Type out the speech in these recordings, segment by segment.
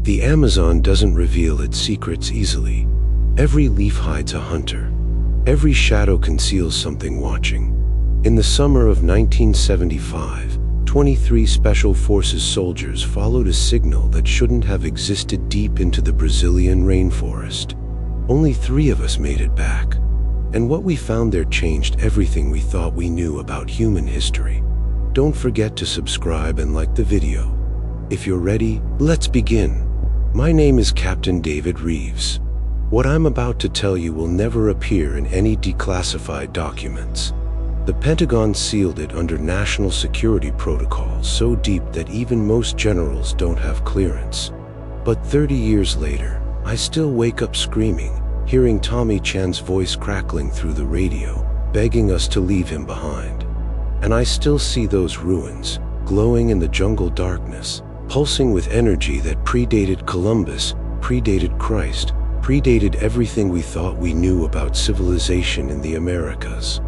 The Amazon doesn't reveal its secrets easily. Every leaf hides a hunter. Every shadow conceals something watching. In the summer of 1975, 23 Special Forces soldiers followed a signal that shouldn't have existed deep into the Brazilian rainforest. Only 3 of us made it back. And what we found there changed everything we thought we knew about human history. Don't forget to subscribe and like the video. If you're ready, let's begin. My name is Captain David Reeves. What I'm about to tell you will never appear in any declassified documents. The Pentagon sealed it under national security protocols so deep that even most generals don't have clearance. But 30 years later, I still wake up screaming, hearing Tommy Chan's voice crackling through the radio, begging us to leave him behind. And I still see those ruins, glowing in the jungle darkness, pulsing with energy that predated Columbus, predated Christ, predated everything we thought we knew about civilization in the Americas.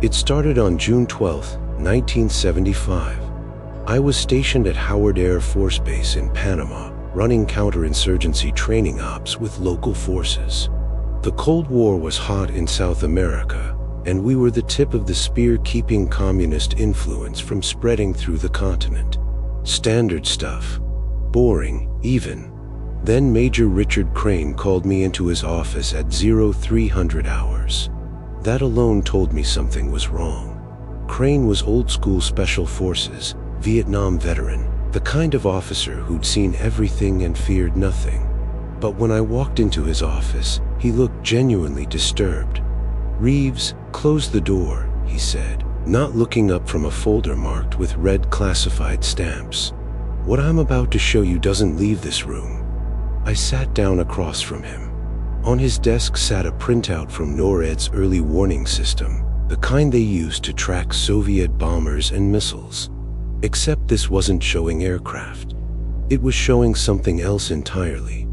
It started on June 12, 1975. I was stationed at Howard Air Force Base in Panama, running counterinsurgency training ops with local forces. The Cold War was hot in South America, and we were the tip of the spear keeping communist influence from spreading through the continent. Standard stuff. Boring, even. Then Major Richard Crane called me into his office at 0300 hours. That alone told me something was wrong. Crane was old-school Special Forces, Vietnam veteran, the kind of officer who'd seen everything and feared nothing. But when I walked into his office, he looked genuinely disturbed. "Reeves, close the door," he said, not looking up from a folder marked with red classified stamps. "What I'm about to show you doesn't leave this room." I sat down across from him. On his desk sat a printout from NORAD's early warning system, the kind they used to track Soviet bombers and missiles. Except this wasn't showing aircraft. It was showing something else entirely.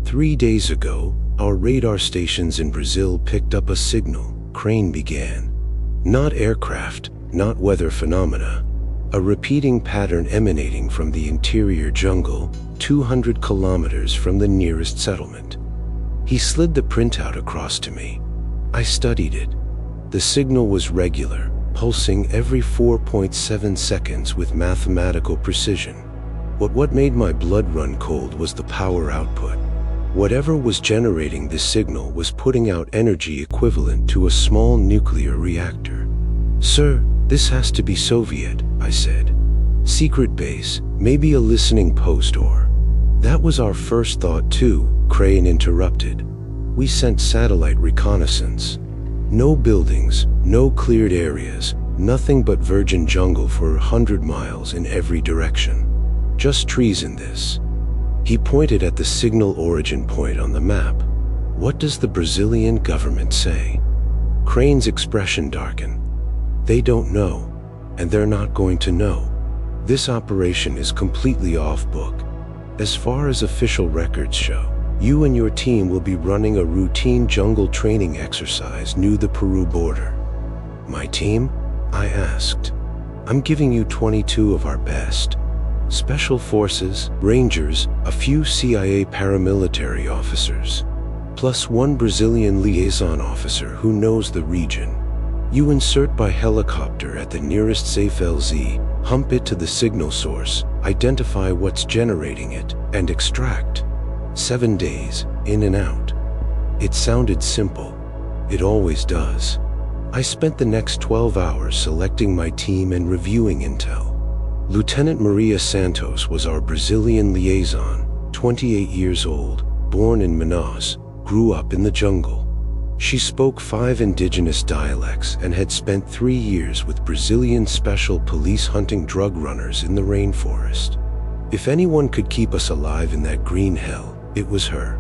3 days ago, our radar stations in Brazil picked up a signal, Crane began. Not aircraft, not weather phenomena. A repeating pattern emanating from the interior jungle, 200 kilometers from the nearest settlement. He slid the printout across to me. I studied it. The signal was regular, pulsing every 4.7 seconds with mathematical precision. What made my blood run cold was the power output. Whatever was generating this signal was putting out energy equivalent to a small nuclear reactor. "Sir, this has to be Soviet," I said. "Secret base, maybe a listening post or..." "That was our first thought too," Crane interrupted. "We sent satellite reconnaissance. No buildings, no cleared areas, nothing but virgin jungle for 100 miles in every direction. Just trees in this." He pointed at the signal origin point on the map. "What does the Brazilian government say?" Crane's expression darkened. "They don't know, and they're not going to know. This operation is completely off book. As far as official records show, you and your team will be running a routine jungle training exercise near the Peru border." "My team?" I asked. "I'm giving you 22 of our best. Special Forces, Rangers, a few CIA paramilitary officers, plus 1 Brazilian liaison officer who knows the region. You insert by helicopter at the nearest safe LZ, hump it to the signal source, identify what's generating it, and extract. 7 days, in and out." It sounded simple. It always does. I spent the next 12 hours selecting my team and reviewing intel. Lieutenant Maria Santos was our Brazilian liaison, 28 years old, born in Manaus, grew up in the jungle. She spoke 5 indigenous dialects and had spent 3 years with Brazilian special police hunting drug runners in the rainforest. If anyone could keep us alive in that green hell, it was her.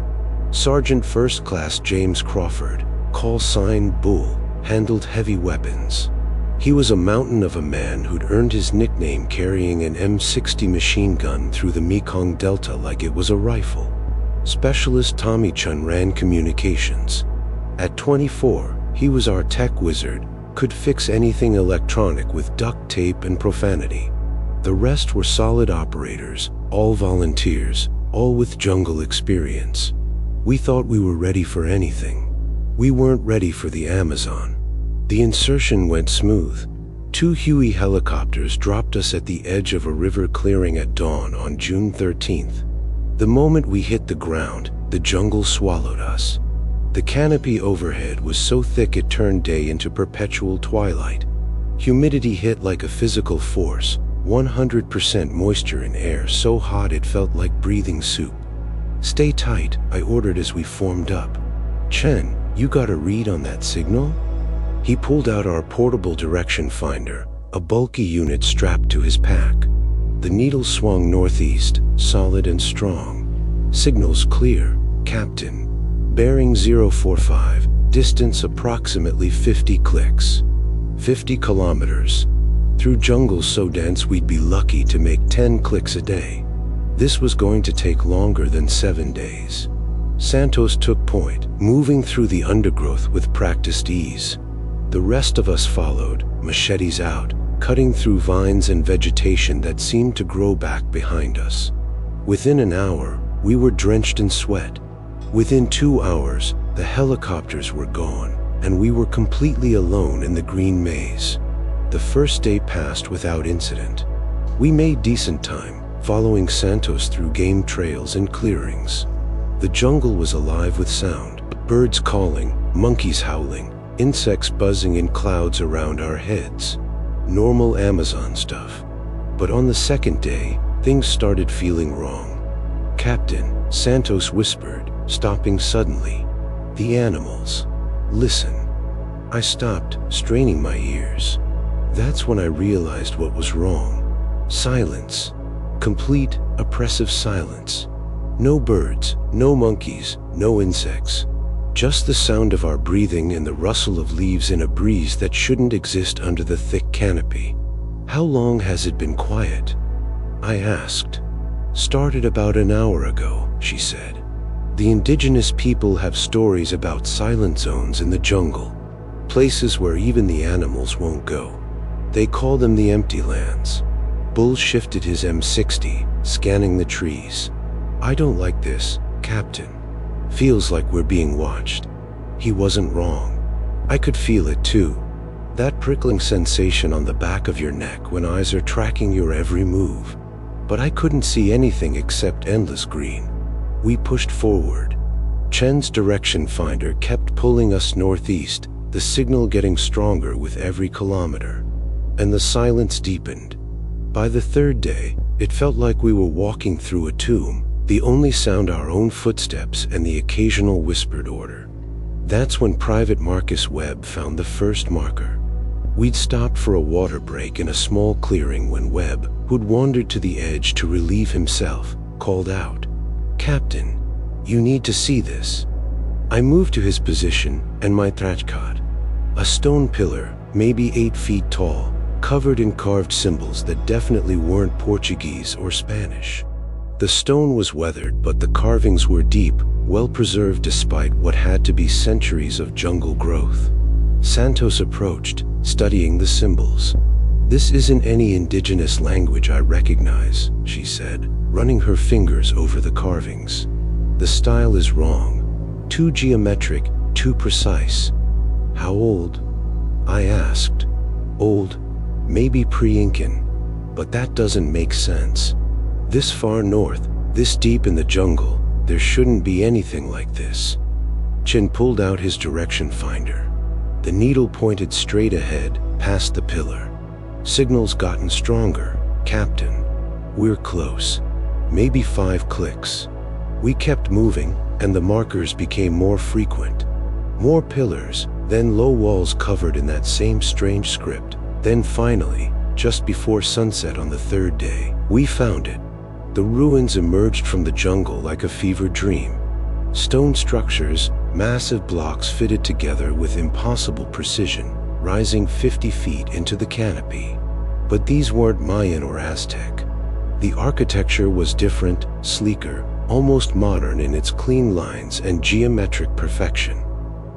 Sergeant First Class James Crawford, call sign Bull, handled heavy weapons. He was a mountain of a man who'd earned his nickname carrying an M60 machine gun through the Mekong Delta like it was a rifle. Specialist Tommy Chun ran communications. At 24, he was our tech wizard, could fix anything electronic with duct tape and profanity. The rest were solid operators, all volunteers, all with jungle experience. We thought we were ready for anything. We weren't ready for the Amazon. The insertion went smooth. 2 Huey helicopters dropped us at the edge of a river clearing at dawn on June 13th. The moment we hit the ground, the jungle swallowed us. The canopy overhead was so thick it turned day into perpetual twilight. Humidity hit like a physical force, 100% moisture in air so hot it felt like breathing soup. "Stay tight," I ordered as we formed up. "Chen, you got a read on that signal?" He pulled out our portable direction finder, a bulky unit strapped to his pack. The needle swung northeast, solid and strong. "Signal's clear, Captain. Bearing 045, distance approximately 50 clicks. 50 kilometers. Through jungles so dense we'd be lucky to make 10 clicks a day." This was going to take longer than 7 days. Santos took point, moving through the undergrowth with practiced ease. The rest of us followed, machetes out, cutting through vines and vegetation that seemed to grow back behind us. Within an hour, we were drenched in sweat. Within 2 hours, the helicopters were gone, and we were completely alone in the green maze. The first day passed without incident. We made decent time, following Santos through game trails and clearings. The jungle was alive with sound, birds calling, monkeys howling, insects buzzing in clouds around our heads. Normal Amazon stuff. But on the second day, things started feeling wrong. "Captain," Santos whispered, stopping suddenly. "The animals. Listen." I stopped, straining my ears. That's when I realized what was wrong. Silence. Complete, oppressive silence. No birds, no monkeys, no insects. Just the sound of our breathing and the rustle of leaves in a breeze that shouldn't exist under the thick canopy. "How long has it been quiet?" I asked. "Started about an hour ago," she said. "The indigenous people have stories about silent zones in the jungle, places where even the animals won't go. They call them the empty lands." Bull shifted his M60, scanning the trees. "I don't like this, Captain. Feels like we're being watched." He wasn't wrong. I could feel it too. That prickling sensation on the back of your neck when eyes are tracking your every move. But I couldn't see anything except endless green. We pushed forward. Chen's direction finder kept pulling us northeast, the signal getting stronger with every kilometer. And the silence deepened. By the third day, it felt like we were walking through a tomb, the only sound our own footsteps and the occasional whispered order. That's when Private Marcus Webb found the first marker. We'd stopped for a water break in a small clearing when Webb, who'd wandered to the edge to relieve himself, called out, "Captain, you need to see this." I moved to his position and my trachcot. A stone pillar, maybe 8 feet tall, covered in carved symbols that definitely weren't Portuguese or Spanish. The stone was weathered, but the carvings were deep, well preserved despite what had to be centuries of jungle growth. Santos approached, studying the symbols. "This isn't any indigenous language I recognize," she said, running her fingers over the carvings. "The style is wrong. Too geometric, too precise." "How old?" I asked. "Old, maybe pre-Incan, but that doesn't make sense. This far north, this deep in the jungle, there shouldn't be anything like this." Chin pulled out his direction finder. The needle pointed straight ahead, past the pillar. "Signal's gotten stronger, Captain. We're close. Maybe 5 clicks." We kept moving, and the markers became more frequent. More pillars, then low walls covered in that same strange script. Then finally, just before sunset on the third day, we found it. The ruins emerged from the jungle like a fever dream. Stone structures, massive blocks fitted together with impossible precision, rising 50 feet into the canopy. But these weren't Mayan or Aztec. The architecture was different, sleeker, almost modern in its clean lines and geometric perfection.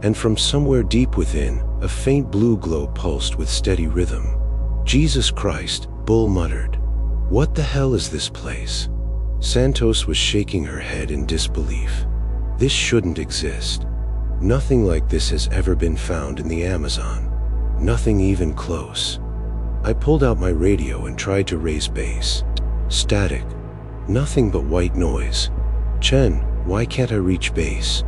And from somewhere deep within, a faint blue glow pulsed with steady rhythm. "Jesus Christ," Bull muttered. "What the hell is this place?" Santos was shaking her head in disbelief. This shouldn't exist. Nothing like this has ever been found in the Amazon. Nothing even close. I pulled out my radio and tried to raise base. Static. Nothing but white noise. Chen, why can't I reach base?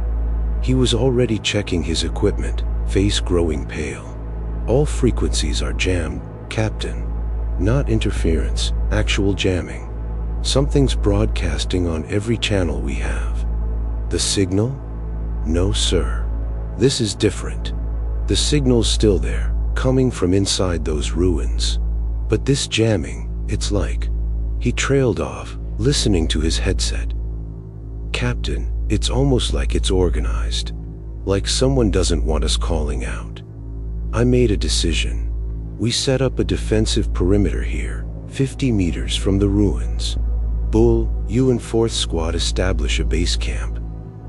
He was already checking his equipment, face growing pale. All frequencies are jammed, Captain. Not interference, actual jamming. Something's broadcasting on every channel we have. The signal? No, sir. This is different. The signal's still there, coming from inside those ruins. But this jamming, it's like... He trailed off, listening to his headset. Captain, it's almost like it's organized. Like someone doesn't want us calling out. I made a decision. We set up a defensive perimeter here, 50 meters from the ruins. Bull, you and 4th Squad establish a base camp.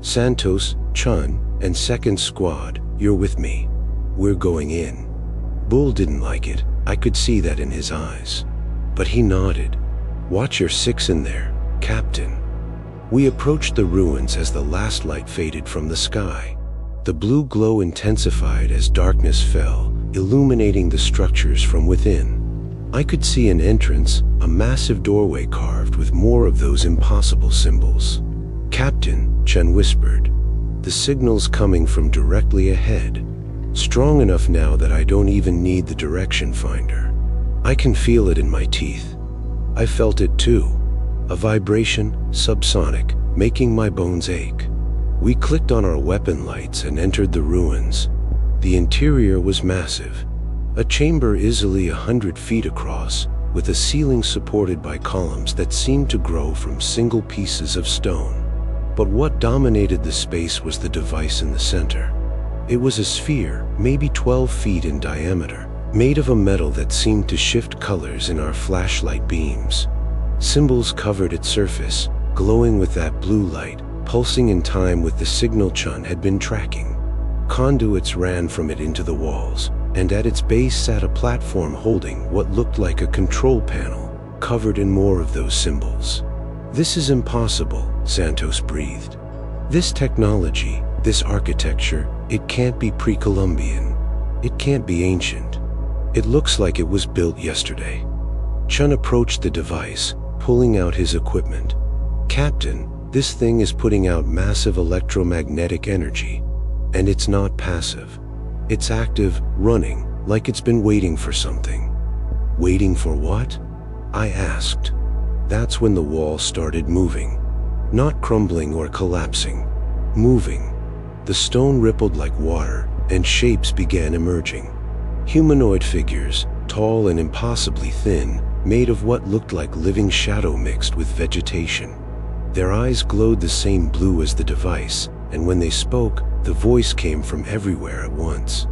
Santos, Chun, and 2nd Squad, you're with me. We're going in. Bull didn't like it. I could see that in his eyes. But he nodded. Watch your 6 in there, Captain. We approached the ruins as the last light faded from the sky. The blue glow intensified as darkness fell, illuminating the structures from within. I could see an entrance, a massive doorway carved with more of those impossible symbols. Captain, Chen whispered. The signal's coming from directly ahead. Strong enough now that I don't even need the direction finder. I can feel it in my teeth. I felt it too. A vibration, subsonic, making my bones ache. We clicked on our weapon lights and entered the ruins. The interior was massive. A chamber easily 100 feet across, with a ceiling supported by columns that seemed to grow from single pieces of stone. But what dominated the space was the device in the center. It was a sphere, maybe 12 feet in diameter, made of a metal that seemed to shift colors in our flashlight beams. Symbols covered its surface, glowing with that blue light, pulsing in time with the signal Chun had been tracking. Conduits ran from it into the walls, and at its base sat a platform holding what looked like a control panel, covered in more of those symbols. This is impossible, Santos breathed. This technology, this architecture, it can't be pre-Columbian. It can't be ancient. It looks like it was built yesterday. Chun approached the device, pulling out his equipment. Captain, this thing is putting out massive electromagnetic energy. And it's not passive. It's active, running, like it's been waiting for something. Waiting for what? I asked. That's when the wall started moving. Not crumbling or collapsing. Moving. The stone rippled like water, and shapes began emerging. Humanoid figures, tall and impossibly thin, made of what looked like living shadow mixed with vegetation. Their eyes glowed the same blue as the device, and when they spoke, the voice came from everywhere at once.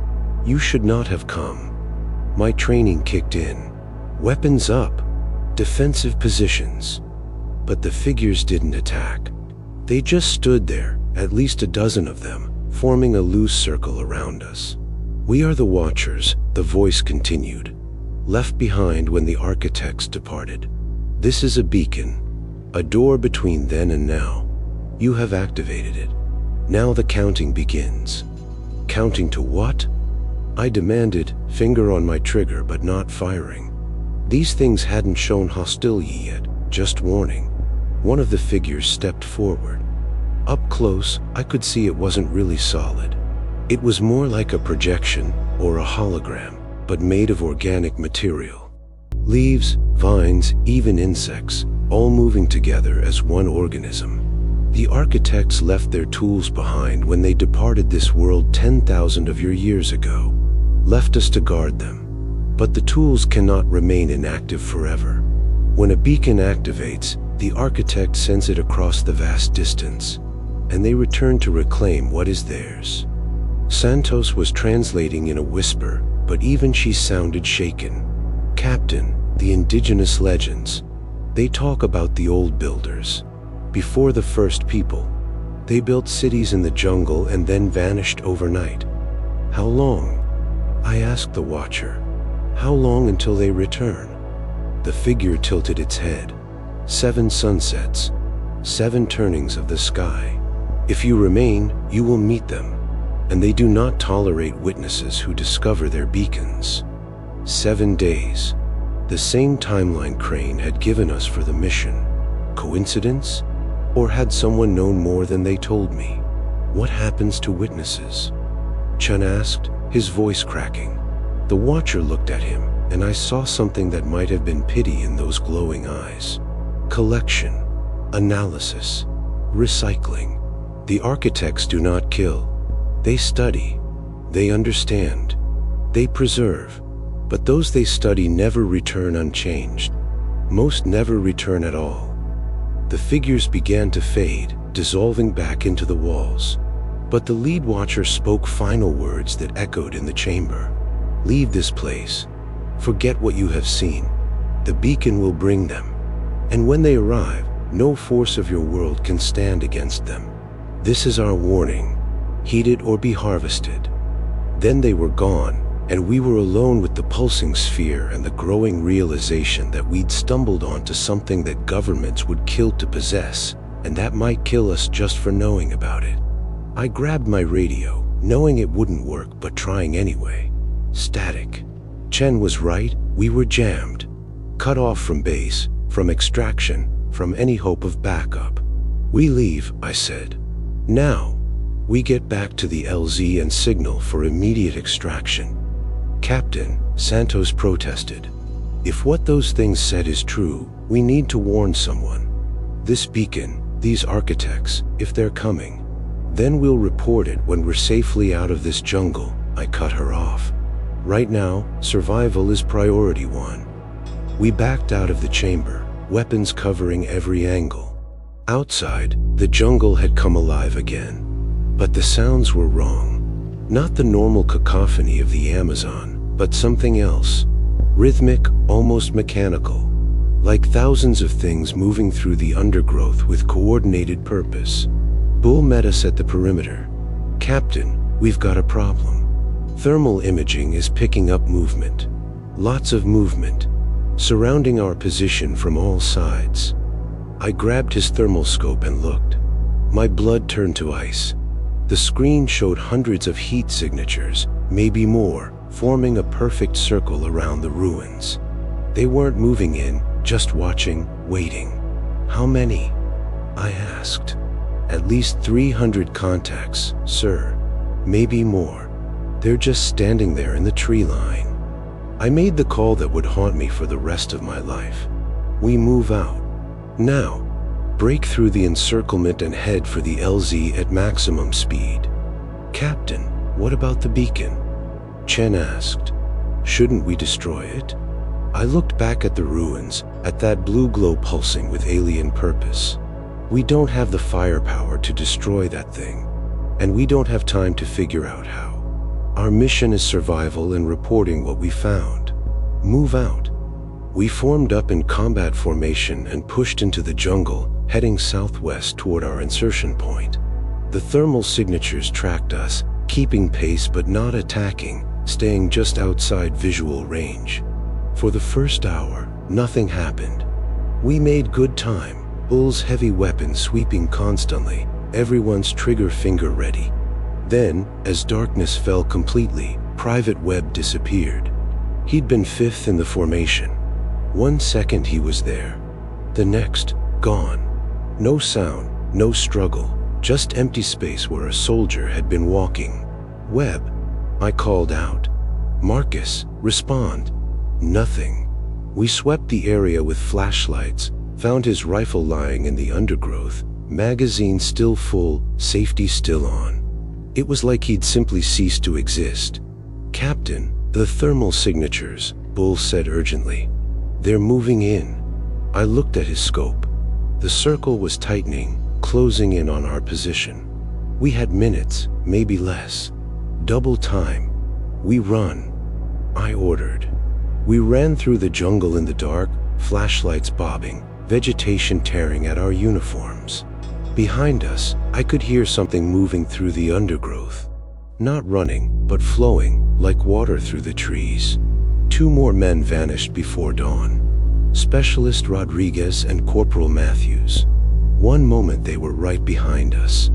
You should not have come. My training kicked in. Weapons up. Defensive positions. But the figures didn't attack. They just stood there, at least a dozen of them, forming a loose circle around us. We are the Watchers, the voice continued. Left behind when the architects departed. This is a beacon. A door between then and now. You have activated it. Now the counting begins. Counting to what? I demanded, finger on my trigger but not firing. These things hadn't shown hostility yet, just warning. One of the figures stepped forward. Up close, I could see it wasn't really solid. It was more like a projection or a hologram, but made of organic material. Leaves, vines, even insects, all moving together as one organism. The architects left their tools behind when they departed this world 10,000 of your years ago. Left us to guard them. But the tools cannot remain inactive forever. When a beacon activates, the architect sends it across the vast distance, and they return to reclaim what is theirs. Santos was translating in a whisper, but even she sounded shaken. Captain, the indigenous legends. They talk about the old builders. Before the first people, they built cities in the jungle and then vanished overnight. How long? I asked the Watcher. How long until they return? The figure tilted its head. 7 sunsets, 7 turnings of the sky. If you remain, you will meet them, and they do not tolerate witnesses who discover their beacons. 7 days. The same timeline Crane had given us for the mission. Coincidence? Or had someone known more than they told me? What happens to witnesses? Chen asked, his voice cracking. The Watcher looked at him, and I saw something that might have been pity in those glowing eyes. Collection, analysis, recycling. The architects do not kill. They study. They understand. They preserve. But those they study never return unchanged. Most never return at all. The figures began to fade, dissolving back into the walls. But the lead Watcher spoke final words that echoed in the chamber. Leave this place. Forget what you have seen. The beacon will bring them. And when they arrive, no force of your world can stand against them. This is our warning. Heed it or be harvested. Then they were gone, and we were alone with the pulsing sphere and the growing realization that we'd stumbled onto something that governments would kill to possess, and that might kill us just for knowing about it. I grabbed my radio, knowing it wouldn't work, but trying anyway. Static. Chen was right, we were jammed. Cut off from base, from extraction, from any hope of backup. We leave, I said. Now, we get back to the LZ and signal for immediate extraction. Captain, Santos protested. If what those things said is true, we need to warn someone. This beacon, these architects, if they're coming. Then we'll report it when we're safely out of this jungle. I cut her off. Right now, survival is priority 1. We backed out of the chamber, weapons covering every angle. Outside, the jungle had come alive again. But the sounds were wrong. Not the normal cacophony of the Amazon, but something else. Rhythmic, almost mechanical. Like thousands of things moving through the undergrowth with coordinated purpose. Bull met us at the perimeter. Captain, we've got a problem. Thermal imaging is picking up movement. Lots of movement. Surrounding our position from all sides. I grabbed his thermal scope and looked. My blood turned to ice. The screen showed hundreds of heat signatures, maybe more, forming a perfect circle around the ruins. They weren't moving in, just watching, waiting. How many? I asked. At least 300 contacts, sir. Maybe more. They're just standing there in the tree line. I made the call that would haunt me for the rest of my life. We move out. Now. Break through the encirclement and head for the LZ at maximum speed. Captain, what about the beacon? Chen asked. Shouldn't we destroy it? I looked back at the ruins, at that blue glow pulsing with alien purpose. We don't have the firepower to destroy that thing, and we don't have time to figure out how. Our mission is survival and reporting what we found. Move out. We formed up in combat formation and pushed into the jungle, heading southwest toward our insertion point. The thermal signatures tracked us, keeping pace but not attacking, staying just outside visual range. For the first hour, nothing happened. We made good time, Bull's heavy weapon sweeping constantly, everyone's trigger finger ready. Then, as darkness fell completely, Private Webb disappeared. He'd been 5th in the formation. 1 second he was there. The next, gone. No sound, no struggle, just empty space where a soldier had been walking. Webb, I called out. Marcus, respond. Nothing. We swept the area with flashlights, found his rifle lying in the undergrowth, magazine still full, safety still on. It was like he'd simply ceased to exist. Captain, the thermal signatures, Bull said urgently. They're moving in. I looked at his scope. The circle was tightening, closing in on our position. We had minutes, maybe less. Double time. We run. I ordered. We ran through the jungle in the dark, flashlights bobbing, vegetation tearing at our uniforms. Behind us, I could hear something moving through the undergrowth. Not running, but flowing, like water through the trees. 2 more men vanished before dawn. Specialist Rodriguez and Corporal Matthews. One moment they were right behind us.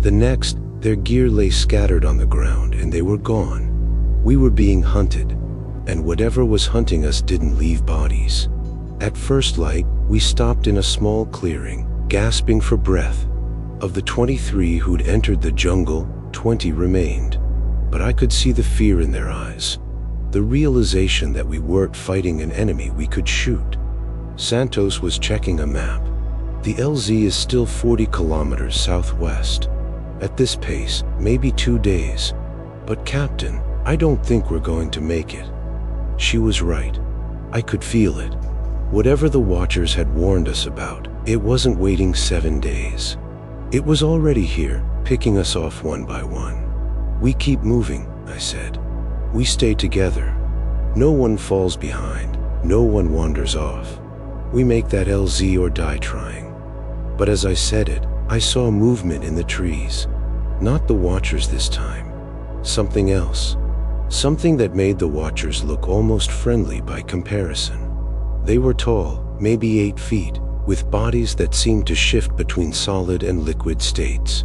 The next, their gear lay scattered on the ground and they were gone. We were being hunted, and whatever was hunting us didn't leave bodies. At first light, we stopped in a small clearing, gasping for breath. Of the 23 who'd entered the jungle, 20 remained. But I could see the fear in their eyes, the realization that we weren't fighting an enemy we could shoot. Santos was checking a map. The LZ is still 40 kilometers southwest. At this pace, maybe 2 days. But Captain, I don't think we're going to make it. She was right. I could feel it. Whatever the Watchers had warned us about, it wasn't waiting 7 days. It was already here, picking us off one by one. We keep moving, I said. We stay together. No one falls behind. No one wanders off. We make that LZ or die trying. But as I said it, I saw movement in the trees. Not the Watchers this time. Something else. Something that made the Watchers look almost friendly by comparison. They were tall, maybe 8 feet, with bodies that seemed to shift between solid and liquid states.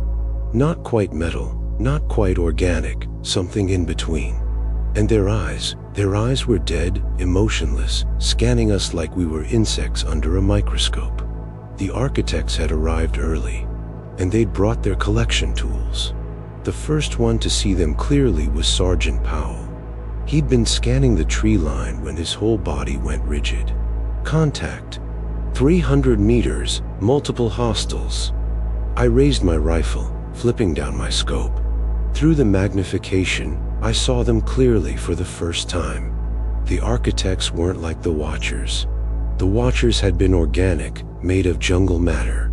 Not quite metal, not quite organic, something in between. And their eyes were dead, emotionless, scanning us like we were insects under a microscope. The architects had arrived early, and they'd brought their collection tools. The first one to see them clearly was Sergeant Powell. He'd been scanning the tree line when his whole body went rigid. Contact. 300 meters, multiple hostiles. I raised my rifle, flipping down my scope. Through the magnification, I saw them clearly for the first time. The architects weren't like the Watchers. The Watchers had been organic, made of jungle matter.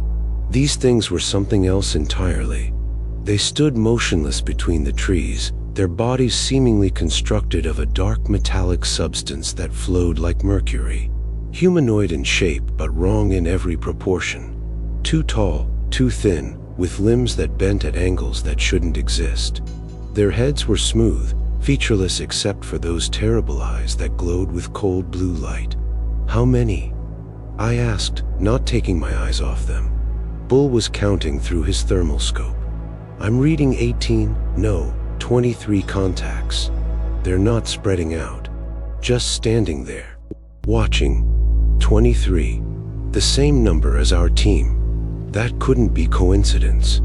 These things were something else entirely. They stood motionless between the trees, their bodies seemingly constructed of a dark metallic substance that flowed like mercury. Humanoid in shape, but wrong in every proportion. Too tall, too thin, with limbs that bent at angles that shouldn't exist. Their heads were smooth, featureless except for those terrible eyes that glowed with cold blue light. How many? I asked, not taking my eyes off them. Bull was counting through his thermal scope. I'm reading 18, no, 23 contacts. They're not spreading out. Just standing there, watching. 23. The same number as our team. That couldn't be coincidence.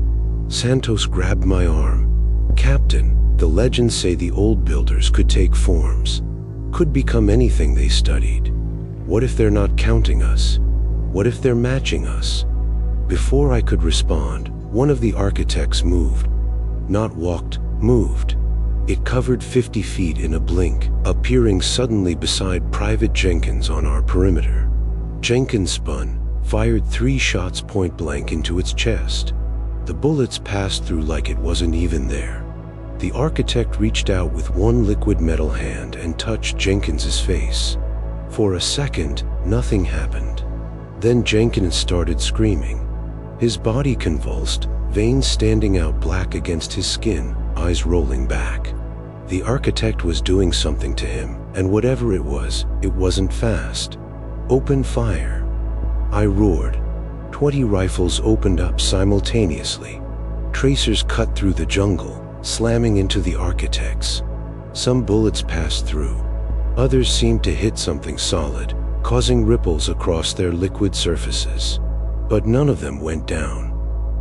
Santos grabbed my arm. Captain, the legends say the old builders could take forms. Could become anything they studied. What if they're not counting us? What if they're matching us? Before I could respond, one of the architects moved. Not walked, moved. It covered 50 feet in a blink, appearing suddenly beside Private Jenkins on our perimeter. Jenkins spun, fired 3 shots point blank into its chest. The bullets passed through like it wasn't even there. The architect reached out with one liquid metal hand and touched Jenkins's face. For a second, nothing happened. Then Jenkins started screaming. His body convulsed, veins standing out black against his skin, eyes rolling back. The architect was doing something to him, and whatever it wasn't fast. Open fire. I roared. 20 rifles opened up simultaneously. Tracers cut through the jungle, slamming into the architects. Some bullets passed through. Others seemed to hit something solid, causing ripples across their liquid surfaces. But none of them went down.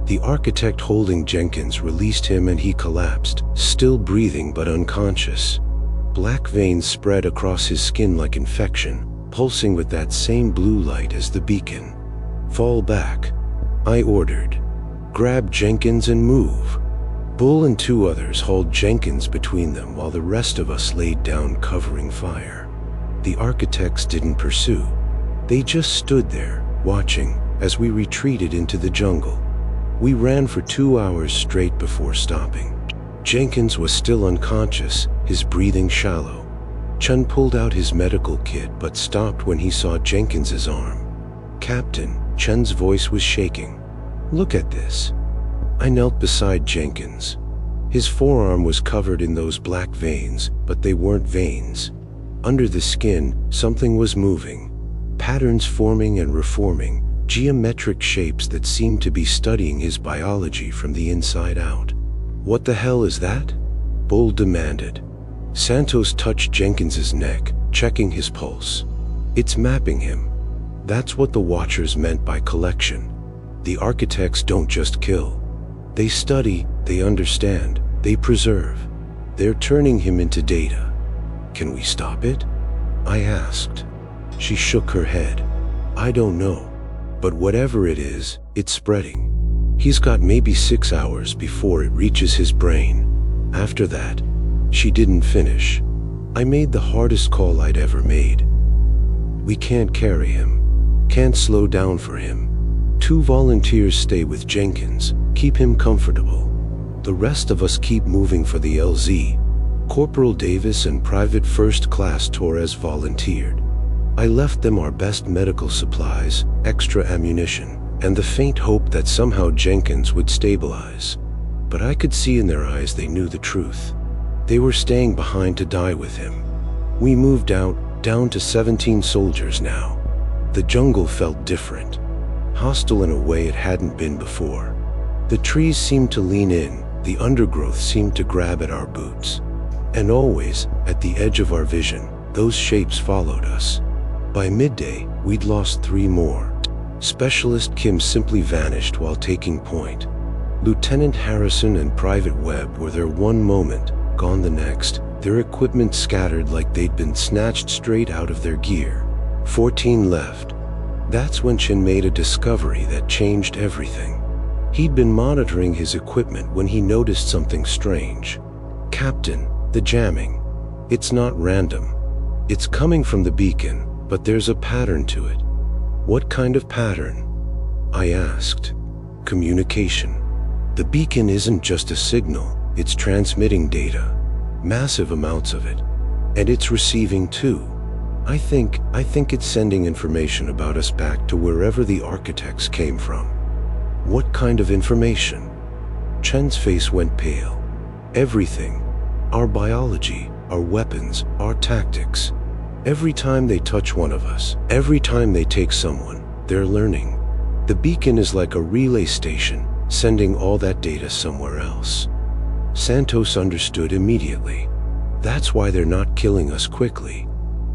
The architect holding Jenkins released him and he collapsed, still breathing but unconscious. Black veins spread across his skin like infection, pulsing with that same blue light as the beacon. Fall back, I ordered. Grab Jenkins and move. Bull and 2 others hauled Jenkins between them while the rest of us laid down covering fire. The architects didn't pursue. They just stood there, watching, as we retreated into the jungle. We ran for 2 hours straight before stopping. Jenkins was still unconscious, his breathing shallow. Chun pulled out his medical kit but stopped when he saw Jenkins's arm. Captain, Chun's voice was shaking. Look at this. I knelt beside Jenkins. His forearm was covered in those black veins, but they weren't veins. Under the skin, something was moving. Patterns forming and reforming, geometric shapes that seemed to be studying his biology from the inside out. "What the hell is that?" Bull demanded. Santos touched Jenkins's neck, checking his pulse. "It's mapping him." That's what the Watchers meant by collection. The architects don't just kill. They study, they understand, they preserve. They're turning him into data. "Can we stop it?" I asked. She shook her head. "I don't know. But whatever it is, it's spreading. He's got maybe 6 hours before it reaches his brain. After that," she didn't finish. "I made the hardest call I'd ever made. We can't carry him. Can't slow down for him. 2 volunteers stay with Jenkins, keep him comfortable. The rest of us keep moving for the LZ. Corporal Davis and Private First Class Torres volunteered. I left them our best medical supplies, extra ammunition, and the faint hope that somehow Jenkins would stabilize. But I could see in their eyes they knew the truth. They were staying behind to die with him. We moved out, down to 17 soldiers now. The jungle felt different. Hostile in a way it hadn't been before. The trees seemed to lean in, the undergrowth seemed to grab at our boots. And always, at the edge of our vision, those shapes followed us. By midday, we'd lost 3 more. Specialist Kim simply vanished while taking point. Lieutenant Harrison and Private Webb were there one moment, gone the next, their equipment scattered like they'd been snatched straight out of their gear. 14 left. That's when Chin made a discovery that changed everything. He'd been monitoring his equipment when he noticed something strange. "Captain, the jamming. It's not random. It's coming from the beacon, but there's a pattern to it." "What kind of pattern?" I asked. "Communication. The beacon isn't just a signal, it's transmitting data. Massive amounts of it. And it's receiving too. I think it's sending information about us back to wherever the architects came from." "What kind of information?" Chen's face went pale. "Everything. Our biology, our weapons, our tactics. Every time they touch one of us, every time they take someone, they're learning. The beacon is like a relay station, sending all that data somewhere else." Santos understood immediately. "That's why they're not killing us quickly.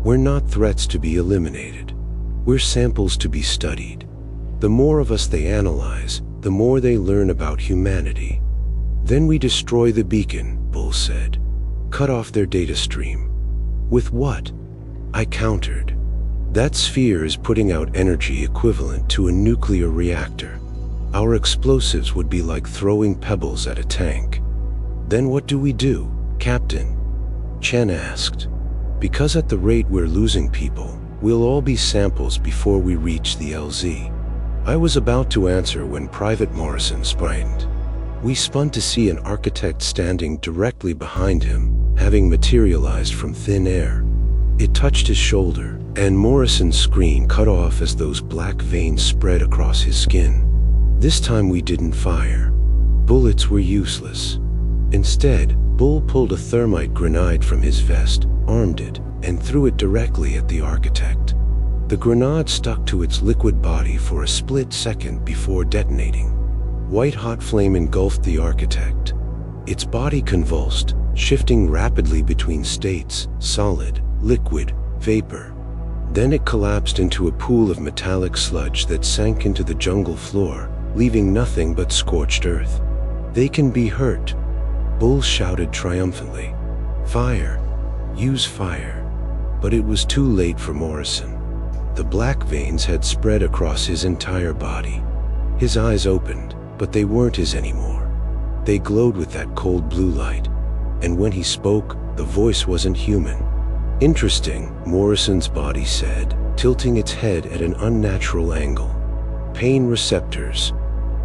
We're not threats to be eliminated. We're samples to be studied. The more of us they analyze, the more they learn about humanity. Then we destroy the beacon," Bull said. "Cut off their data stream." "With what?" I countered. "That sphere is putting out energy equivalent to a nuclear reactor. Our explosives would be like throwing pebbles at a tank." "Then what do we do, Captain?" Chen asked. "Because at the rate we're losing people, we'll all be samples before we reach the LZ." I was about to answer when Private Morrison sprinted. We spun to see an architect standing directly behind him, having materialized from thin air. It touched his shoulder, and Morrison's screen cut off as those black veins spread across his skin. This time we didn't fire. Bullets were useless. Instead, Bull pulled a thermite grenade from his vest, armed it, and threw it directly at the architect. The grenade stuck to its liquid body for a split second before detonating. White-hot flame engulfed the architect. Its body convulsed, shifting rapidly between states, solid, liquid, vapor. Then it collapsed into a pool of metallic sludge that sank into the jungle floor, leaving nothing but scorched earth. "They can be hurt," Bull shouted triumphantly. "Fire. Use fire." But it was too late for Morrison. The black veins had spread across his entire body. His eyes opened, but they weren't his anymore. They glowed with that cold blue light. And when he spoke, the voice wasn't human. "Interesting," Morrison's body said, tilting its head at an unnatural angle. "Pain receptors.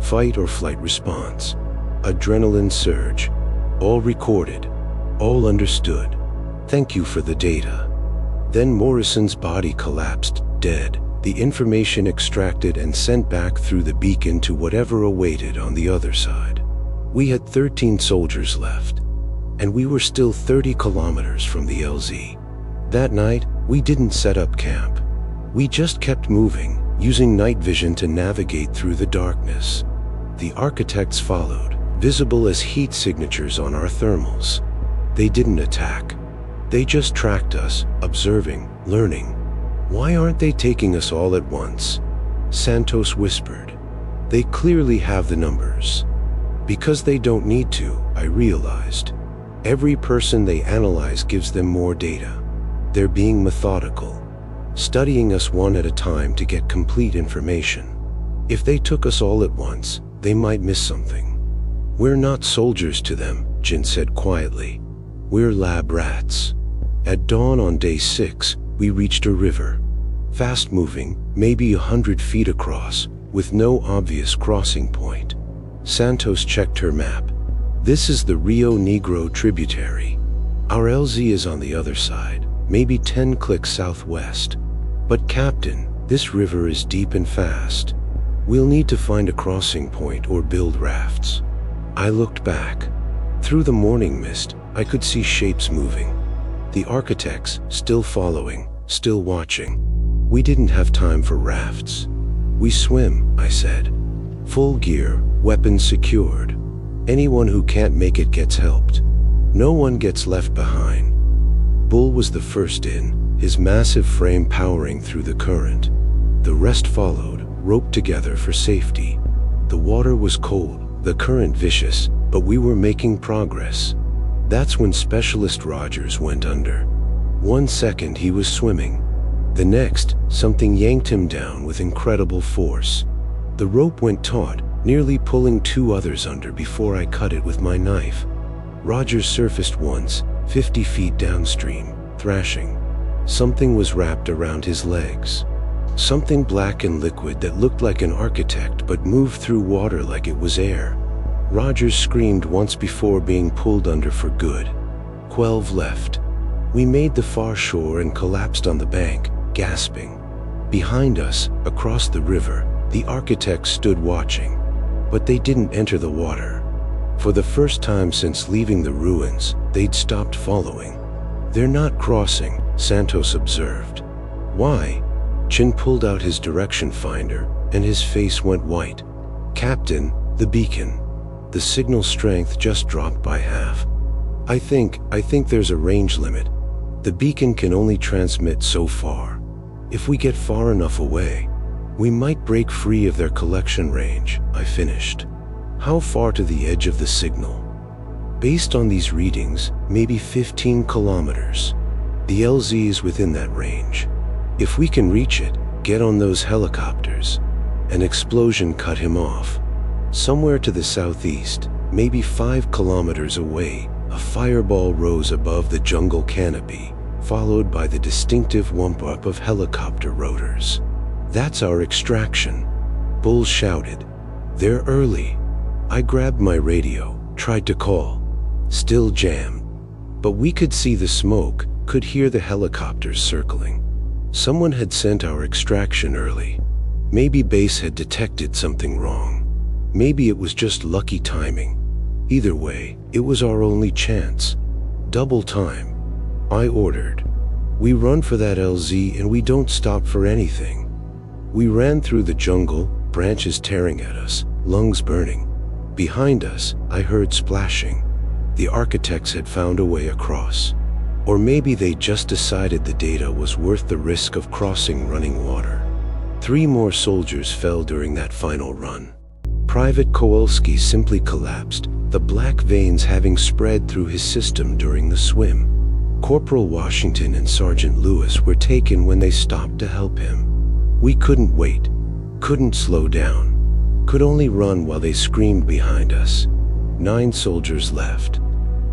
Fight or flight response. Adrenaline surge. All recorded. All understood. Thank you for the data." Then Morrison's body collapsed, dead, the information extracted and sent back through the beacon to whatever awaited on the other side. We had 13 soldiers left, and we were still 30 kilometers from the LZ. That night, we didn't set up camp. We just kept moving, using night vision to navigate through the darkness. The architects followed, visible as heat signatures on our thermals. They didn't attack. They just tracked us, observing, learning. "Why aren't they taking us all at once?" Santos whispered. "They clearly have the numbers." "Because they don't need to," I realized. Every person they analyze gives them more data. They're being methodical, studying us one at a time to get complete information. If they took us all at once, they might miss something. "We're not soldiers to them," Jin said quietly. "We're lab rats." At dawn on day 6, we reached a river. Fast-moving, maybe 100 feet across, with no obvious crossing point. Santos checked her map. "This is the Rio Negro tributary. Our LZ is on the other side, maybe 10 clicks southwest. But Captain, this river is deep and fast. We'll need to find a crossing point or build rafts." I looked back. Through the morning mist, I could see shapes moving. The architects, still following, still watching. We didn't have time for rafts. "We swim," I said. "Full gear, weapons secured. Anyone who can't make it gets helped. No one gets left behind." Bull was the first in, his massive frame powering through the current. The rest followed, roped together for safety. The water was cold, the current vicious, but we were making progress. That's when Specialist Rogers went under. 1 second he was swimming. The next, something yanked him down with incredible force. The rope went taut, nearly pulling 2 others under before I cut it with my knife. Rogers surfaced once, 50 feet downstream, thrashing. Something was wrapped around his legs. Something black and liquid that looked like an architect but moved through water like it was air. Rogers screamed once before being pulled under for good. 12 left. We made the far shore and collapsed on the bank, gasping. Behind us, across the river, the architects stood watching. But they didn't enter the water. For the first time since leaving the ruins, they'd stopped following. "They're not crossing," Santos observed. "Why?" Chin pulled out his direction finder, and his face went white. "Captain, the beacon. The signal strength just dropped by half. I think there's a range limit. The beacon can only transmit so far. If we get far enough away, we might break free of their collection range," I finished. "How far to the edge of the signal?" "Based on these readings, maybe 15 kilometers. The LZ is within that range. If we can reach it, get on those helicopters." An explosion cut him off. Somewhere to the southeast, maybe 5 kilometers away, a fireball rose above the jungle canopy, followed by the distinctive whump-up of helicopter rotors. "That's our extraction," Bull shouted. "They're early." I grabbed my radio, tried to call. Still jammed. But we could see the smoke, could hear the helicopters circling. Someone had sent our extraction early. Maybe base had detected something wrong. Maybe it was just lucky timing. Either way, it was our only chance. Double time. I ordered. We run for that LZ and we don't stop for anything. We ran through the jungle, branches tearing at us, lungs burning. Behind us, I heard splashing. The architects had found a way across. Or maybe they just decided the data was worth the risk of crossing running water. 3 more soldiers fell during that final run. Private Kowalski simply collapsed, the black veins having spread through his system during the swim. Corporal Washington and Sergeant Lewis were taken when they stopped to help him. We couldn't wait, couldn't slow down, could only run while they screamed behind us. 9 soldiers left.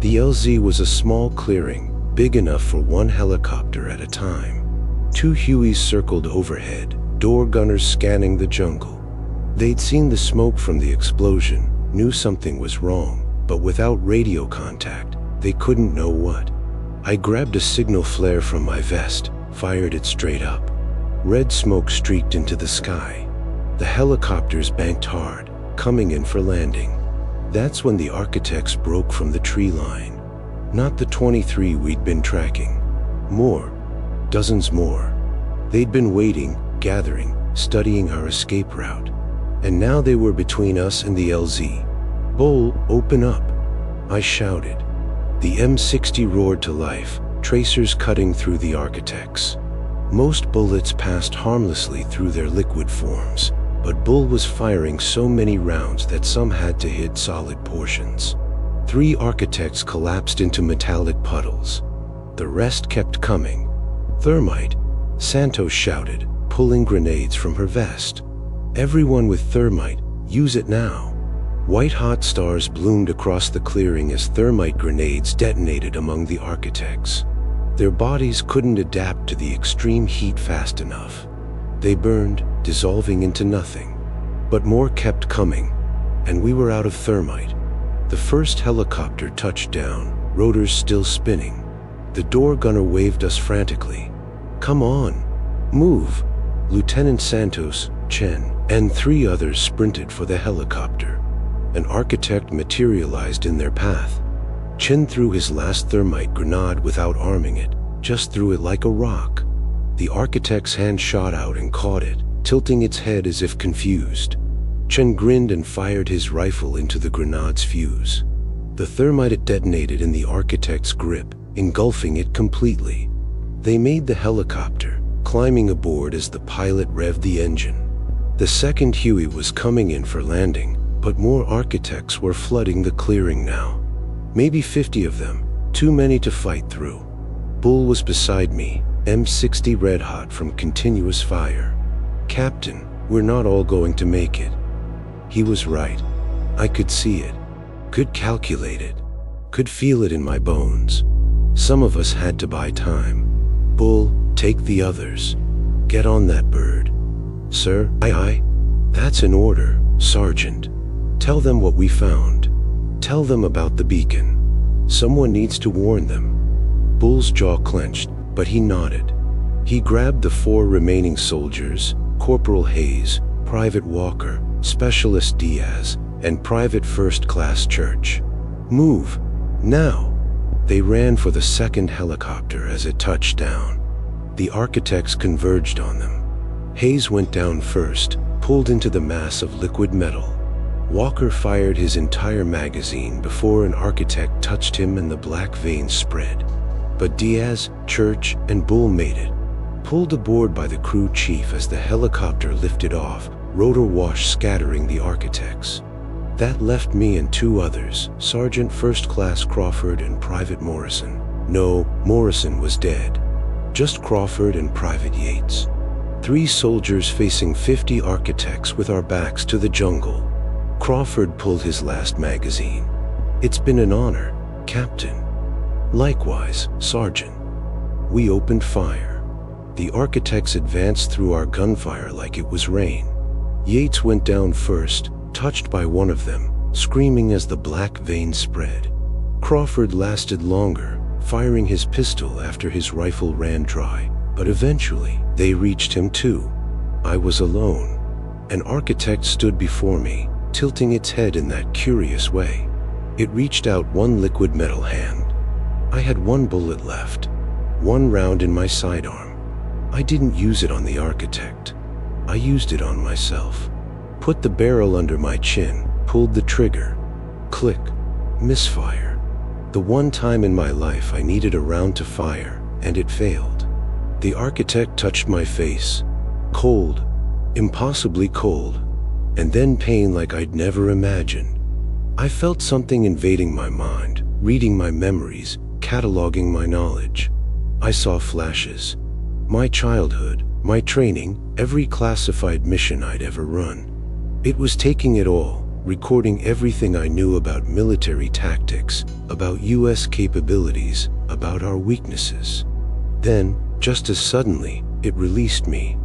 The LZ was a small clearing, big enough for 1 helicopter at a time. 2 Hueys circled overhead, door gunners scanning the jungle. They'd seen the smoke from the explosion, knew something was wrong, but without radio contact, they couldn't know what. I grabbed a signal flare from my vest, fired it straight up. Red smoke streaked into the sky. The helicopters banked hard, coming in for landing. That's when the architects broke from the tree line. Not the 23 we'd been tracking. More. Dozens more. They'd been waiting, gathering, studying our escape route. And now they were between us and the LZ. "Bull, open up!" I shouted. The M60 roared to life, tracers cutting through the architects. Most bullets passed harmlessly through their liquid forms, but Bull was firing so many rounds that some had to hit solid portions. 3 architects collapsed into metallic puddles. The rest kept coming. "Thermite," Santos shouted, pulling grenades from her vest. "Everyone with thermite, use it now." White-hot stars bloomed across the clearing as thermite grenades detonated among the architects. Their bodies couldn't adapt to the extreme heat fast enough. They burned, dissolving into nothing. But more kept coming, and we were out of thermite. The first helicopter touched down, rotors still spinning. The door gunner waved us frantically. "Come on, move!" Lieutenant Santos, Chen, and 3 others sprinted for the helicopter. An architect materialized in their path. Chen threw his last thermite grenade without arming it, just threw it like a rock. The architect's hand shot out and caught it, tilting its head as if confused. Chen grinned and fired his rifle into the grenade's fuse. The thermite detonated in the architect's grip, engulfing it completely. They made the helicopter, climbing aboard as the pilot revved the engine. The second Huey was coming in for landing, but more architects were flooding the clearing now. Maybe 50 of them, too many to fight through. Bull was beside me, M60 red hot from continuous fire. "Captain, we're not all going to make it." He was right. I could see it, could calculate it, could feel it in my bones. Some of us had to buy time. "Bull, take the others. Get on that bird." "Sir, aye. That's an order, Sergeant. Tell them what we found. Tell them about the beacon. Someone needs to warn them." Bull's jaw clenched, but he nodded. He grabbed the 4 remaining soldiers, Corporal Hayes, Private Walker, Specialist Diaz, and Private First Class Church. "Move, now!" They ran for the second helicopter as it touched down. The architects converged on them. Hayes went down first, pulled into the mass of liquid metal. Walker fired his entire magazine before an architect touched him and the black veins spread. But Diaz, Church, and Bull made it. Pulled aboard by the crew chief as the helicopter lifted off, rotor wash scattering the architects. That left me and 2 others, Sergeant First Class Crawford and Private Morrison. No, Morrison was dead. Just Crawford and Private Yates. 3 soldiers facing 50 architects with our backs to the jungle. Crawford pulled his last magazine. "It's been an honor, Captain." "Likewise, Sergeant." We opened fire. The architects advanced through our gunfire like it was rain. Yates went down first, touched by one of them, screaming as the black veins spread. Crawford lasted longer, firing his pistol after his rifle ran dry, but eventually they reached him too. I was alone. An architect stood before me, tilting its head in that curious way. It reached out one liquid metal hand. I had 1 bullet left, 1 round in my sidearm. I didn't use it on the architect. I used it on myself. Put the barrel under my chin, pulled the trigger. Click. Misfire. The one time in my life I needed a round to fire, and it failed. The architect touched my face. Cold. Impossibly cold. And then pain like I'd never imagined. I felt something invading my mind, reading my memories, cataloging my knowledge. I saw flashes. My childhood, my training, every classified mission I'd ever run. It was taking it all, recording everything I knew about military tactics, about US capabilities, about our weaknesses. Then, just as suddenly, it released me.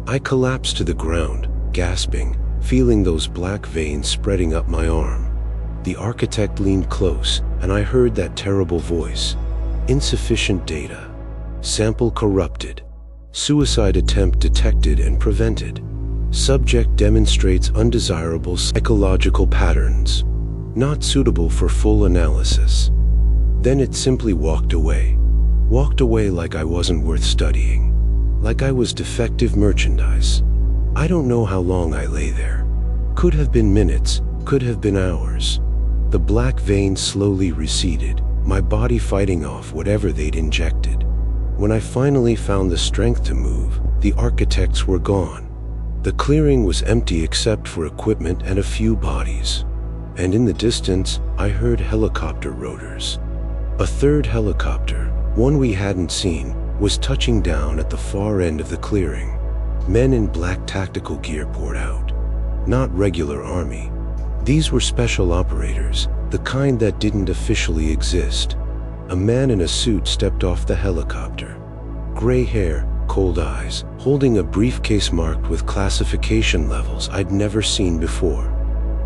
I collapsed to the ground, gasping, feeling those black veins spreading up my arm. The architect leaned close, and I heard that terrible voice. "Insufficient data. Sample corrupted. Suicide attempt detected and prevented. Subject demonstrates undesirable psychological patterns. Not suitable for full analysis." Then it simply walked away. Walked away like I wasn't worth studying. Like I was defective merchandise. I don't know how long I lay there. Could have been minutes, could have been hours. The black veins slowly receded, my body fighting off whatever they'd injected. When I finally found the strength to move, the architects were gone. The clearing was empty except for equipment and a few bodies. And in the distance, I heard helicopter rotors. A third helicopter, one we hadn't seen, was touching down at the far end of the clearing. Men in black tactical gear poured out. Not regular army. These were special operators, the kind that didn't officially exist. A man in a suit stepped off the helicopter. Gray hair, cold eyes, holding a briefcase marked with classification levels I'd never seen before.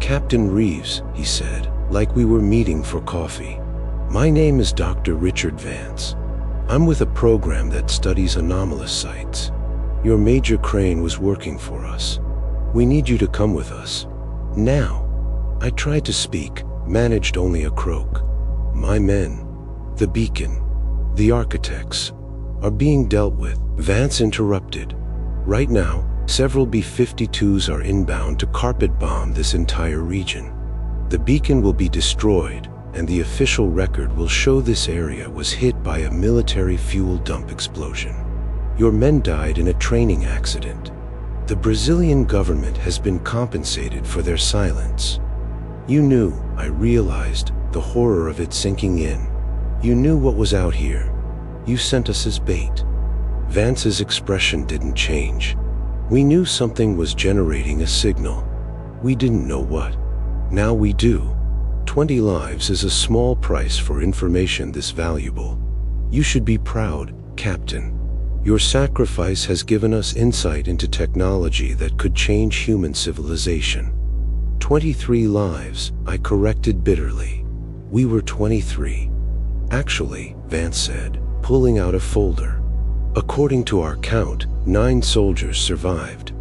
"Captain Reeves," he said, like we were meeting for coffee. "My name is Dr. Richard Vance. I'm with a program that studies anomalous sites. Your Major Crane was working for us. We need you to come with us. Now." I tried to speak, managed only a croak. "My men, the beacon, the architects, are being dealt with," Vance interrupted. "Right now, several B-52s are inbound to carpet bomb this entire region. The beacon will be destroyed, and the official record will show this area was hit by a military fuel dump explosion. Your men died in a training accident. The Brazilian government has been compensated for their silence." "You knew," I realized, the horror of it sinking in. "You knew what was out here. You sent us as bait." Vance's expression didn't change. "We knew something was generating a signal. We didn't know what. Now we do. 20 lives is a small price for information this valuable. You should be proud, Captain. Your sacrifice has given us insight into technology that could change human civilization." 23 lives, I corrected bitterly. "We were 23. Actually," Vance said, pulling out a folder. "According to our count, 9 soldiers survived.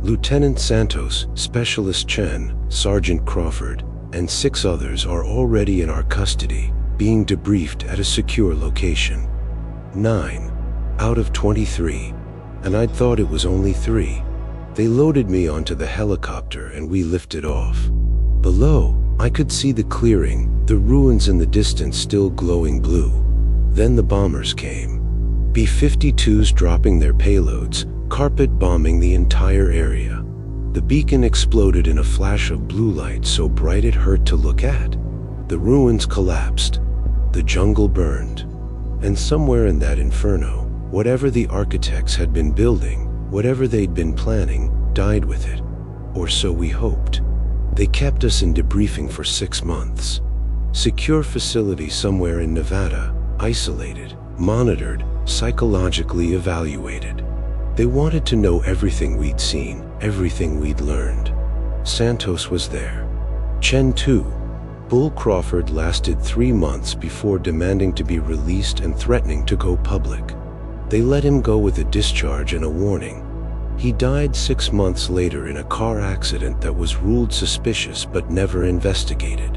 Lieutenant Santos, Specialist Chen, Sergeant Crawford, and 6 others are already in our custody, being debriefed at a secure location. 9 out of 23, and I'd thought it was only 3. They loaded me onto the helicopter and we lifted off. Below, I could see the clearing, the ruins in the distance still glowing blue. Then the bombers came. B-52s dropping their payloads, carpet bombing the entire area. The beacon exploded in a flash of blue light so bright it hurt to look at. The ruins collapsed. The jungle burned. And somewhere in that inferno, whatever the architects had been building, whatever they'd been planning, died with it. Or so we hoped. They kept us in debriefing for 6 months. Secure facility somewhere in Nevada, isolated, monitored, psychologically evaluated. They wanted to know everything we'd seen, everything we'd learned. Santos was there. Chen too. Bull Crawford lasted 3 months before demanding to be released and threatening to go public. They let him go with a discharge and a warning. He died 6 months later in a car accident that was ruled suspicious but never investigated.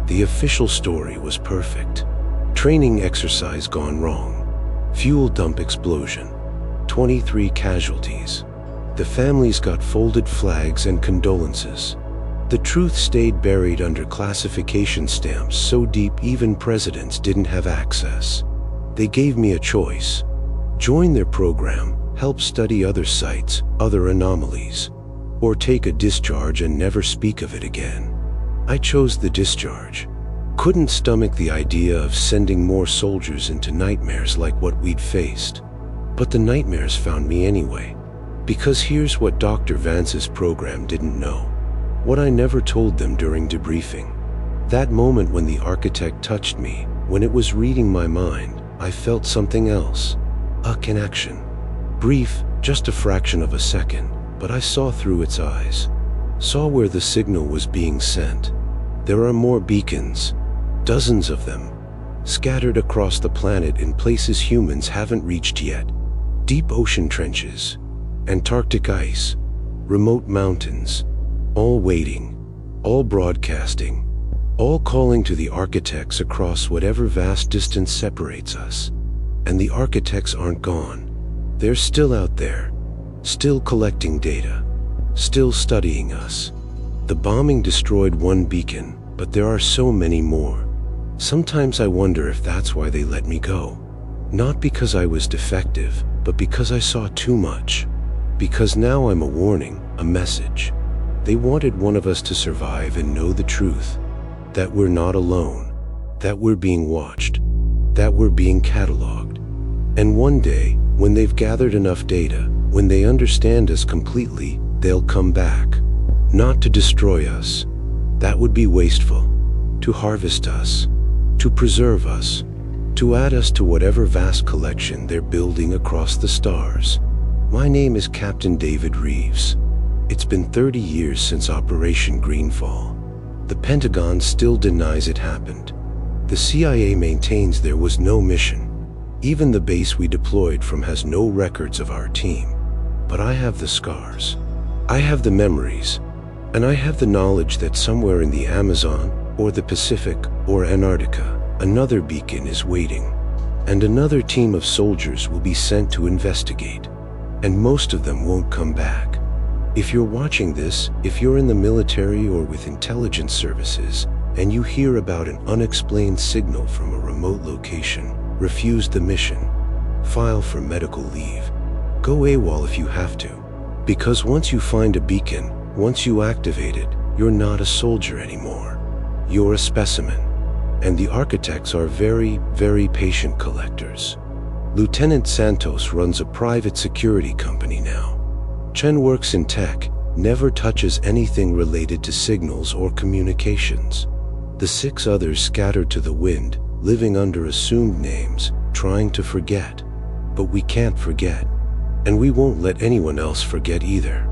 The official story was perfect. Training exercise gone wrong. Fuel dump explosion. 23 casualties. The families got folded flags and condolences. The truth stayed buried under classification stamps so deep even presidents didn't have access. They gave me a choice. Join their program, help study other sites, other anomalies, or take a discharge and never speak of it again. I chose the discharge. Couldn't stomach the idea of sending more soldiers into nightmares like what we'd faced. But the nightmares found me anyway. Because here's what Dr. Vance's program didn't know. What I never told them during debriefing. That moment when the architect touched me, when it was reading my mind, I felt something else. A connection. Brief, just a fraction of a second, but I saw through its eyes. Saw where the signal was being sent. There are more beacons. Dozens of them. Scattered across the planet in places humans haven't reached yet. Deep ocean trenches. Antarctic ice. Remote mountains. All waiting. All broadcasting. All calling to the architects across whatever vast distance separates us. And the architects aren't gone. They're still out there. Still collecting data. still studying us. The bombing destroyed one beacon, but there are so many more. Sometimes I wonder if that's why they let me go. Not because I was defective, but because I saw too much. Because now I'm a warning, a message. They wanted one of us to survive and know the truth. That we're not alone. That we're being watched. That we're being cataloged. And one day, when they've gathered enough data, when they understand us completely, they'll come back. Not to destroy us. That would be wasteful. To harvest us. To preserve us. To add us to whatever vast collection they're building across the stars. My name is Captain David Reeves. It's been 30 years since Operation Greenfall. The Pentagon still denies it happened. The CIA maintains there was no mission. Even the base we deployed from has no records of our team. But I have the scars. I have the memories. And I have the knowledge that somewhere in the Amazon, or the Pacific, or Antarctica, another beacon is waiting. And another team of soldiers will be sent to investigate. And most of them won't come back. If you're watching this, if you're in the military or with intelligence services, and you hear about an unexplained signal from a remote location, refuse the mission. File for medical leave. Go AWOL if you have to. Because once you find a beacon, once you activate it, you're not a soldier anymore. You're a specimen. And the architects are very, very patient collectors. Lieutenant Santos runs a private security company now. Chen works in tech, never touches anything related to signals or communications. The 6 others scattered to the wind, living under assumed names, trying to forget. But we can't forget. And we won't let anyone else forget either.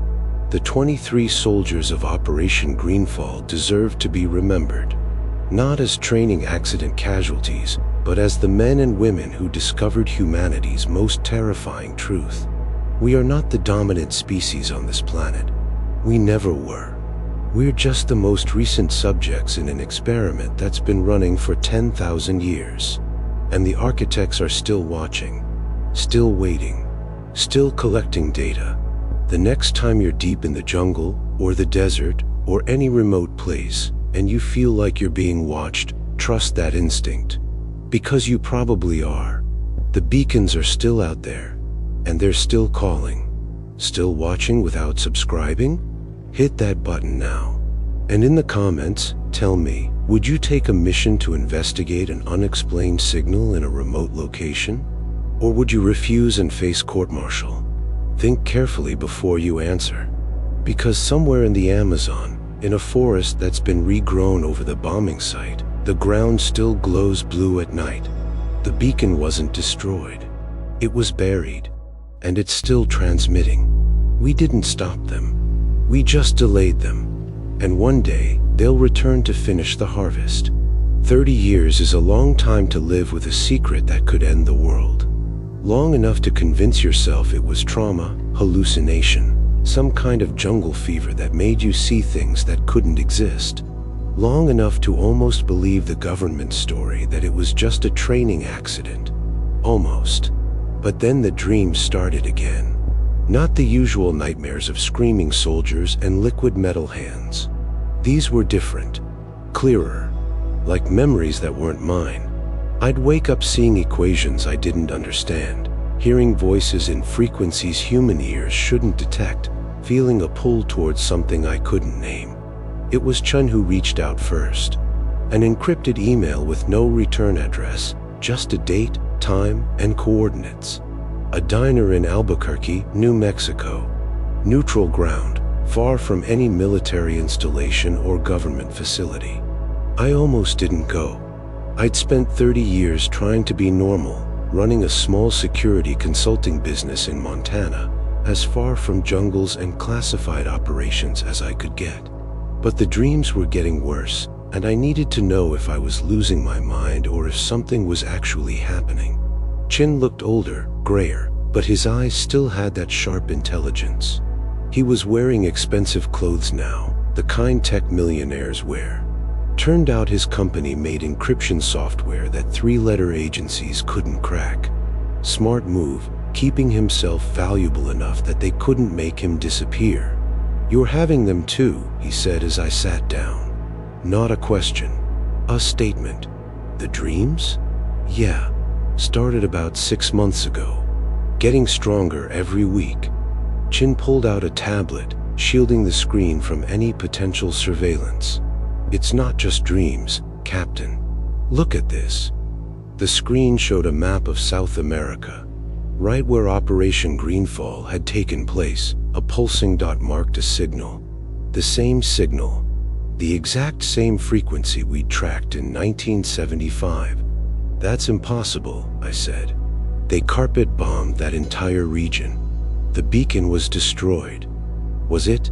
The 23 soldiers of Operation Greenfall deserve to be remembered. Not as training accident casualties, but as the men and women who discovered humanity's most terrifying truth. We are not the dominant species on this planet. We never were. We're just the most recent subjects in an experiment that's been running for 10,000 years. And the architects are still watching, still waiting, still collecting data. The next time you're deep in the jungle, or the desert, or any remote place, and you feel like you're being watched, trust that instinct. Because you probably are. The beacons are still out there. And they're still calling. Still watching without subscribing? Hit that button now. And in the comments, tell me, would you take a mission to investigate an unexplained signal in a remote location? Or would you refuse and face court-martial? Think carefully before you answer. Because somewhere in the Amazon, in a forest that's been regrown over the bombing site, the ground still glows blue at night. The beacon wasn't destroyed. It was buried. And it's still transmitting. We didn't stop them. We just delayed them. And one day, they'll return to finish the harvest. 30 years is a long time to live with a secret that could end the world. Long enough to convince yourself it was trauma, hallucination, some kind of jungle fever that made you see things that couldn't exist. Long enough to almost believe the government story that it was just a training accident. Almost. But then the dreams started again. Not the usual nightmares of screaming soldiers and liquid metal hands. These were different, clearer, like memories that weren't mine. I'd wake up seeing equations I didn't understand, hearing voices in frequencies human ears shouldn't detect, feeling a pull towards something I couldn't name. It was Chun who reached out first. An encrypted email with no return address, just a date, time, and coordinates. A diner in Albuquerque, New Mexico. Neutral ground, far from any military installation or government facility. I almost didn't go. I'd spent 30 years trying to be normal, running a small security consulting business in Montana, as far from jungles and classified operations as I could get. But the dreams were getting worse, and I needed to know if I was losing my mind or if something was actually happening. Chin looked older, grayer, but his eyes still had that sharp intelligence. He was wearing expensive clothes now, the kind tech millionaires wear. Turned out his company made encryption software that 3-letter agencies couldn't crack. Smart move, keeping himself valuable enough that they couldn't make him disappear. "You're having them too," he said as I sat down. Not a question, a statement. "The dreams?" "Yeah. Started about 6 months ago. Getting stronger every week." Chin pulled out a tablet, shielding the screen from any potential surveillance. "It's not just dreams, Captain. Look at this." The screen showed a map of South America. Right where Operation Greenfall had taken place, a pulsing dot marked a signal. The same signal. The exact same frequency we'd tracked in 1975. "That's impossible," I said. "They carpet bombed that entire region. The beacon was destroyed." "Was it?"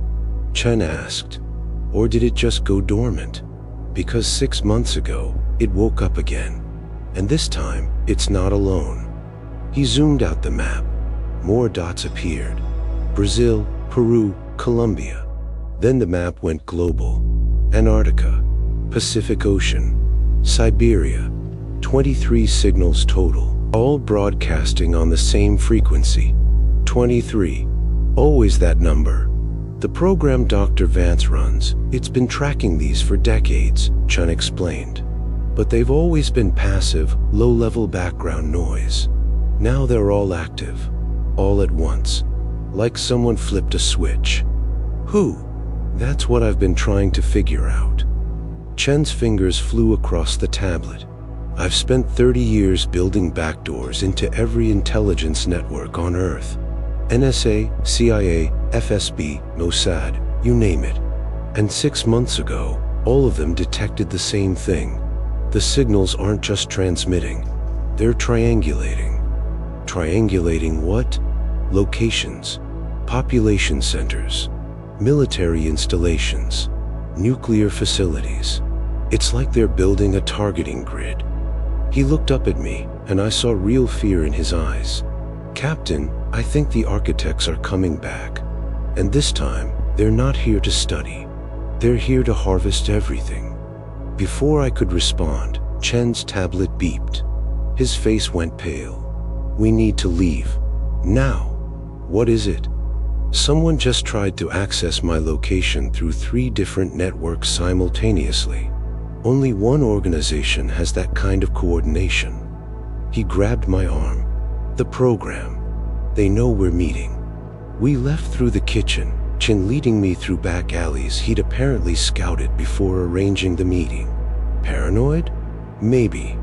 Chen asked. "Or did it just go dormant? Because 6 months ago, it woke up again. And this time, it's not alone." He zoomed out the map. More dots appeared. Brazil, Peru, Colombia. Then the map went global. Antarctica, Pacific Ocean, Siberia. 23 signals total, all broadcasting on the same frequency. 23. Always that number. "The program Dr. Vance runs, it's been tracking these for decades," Chun explained. "But they've always been passive, low-level background noise. Now they're all active, all at once, like someone flipped a switch." "Who?" "That's what I've been trying to figure out." Chen's fingers flew across the tablet. "I've spent 30 years building backdoors into every intelligence network on Earth. NSA, CIA, FSB, Mossad, you name it. And 6 months ago, all of them detected the same thing. The signals aren't just transmitting, they're triangulating." "Triangulating what?" "Locations, population centers, military installations, nuclear facilities. It's like they're building a targeting grid." He looked up at me, and I saw real fear in his eyes. "Captain, I think the architects are coming back. And this time, they're not here to study. They're here to harvest everything." Before I could respond, Chen's tablet beeped. His face went pale. "We need to leave. Now." "What is it?" "Someone just tried to access my location through 3 different networks simultaneously. Only one organization has that kind of coordination." He grabbed my arm. "The program. They know we're meeting." We left through the kitchen, Chin leading me through back alleys he'd apparently scouted before arranging the meeting. Paranoid? Maybe.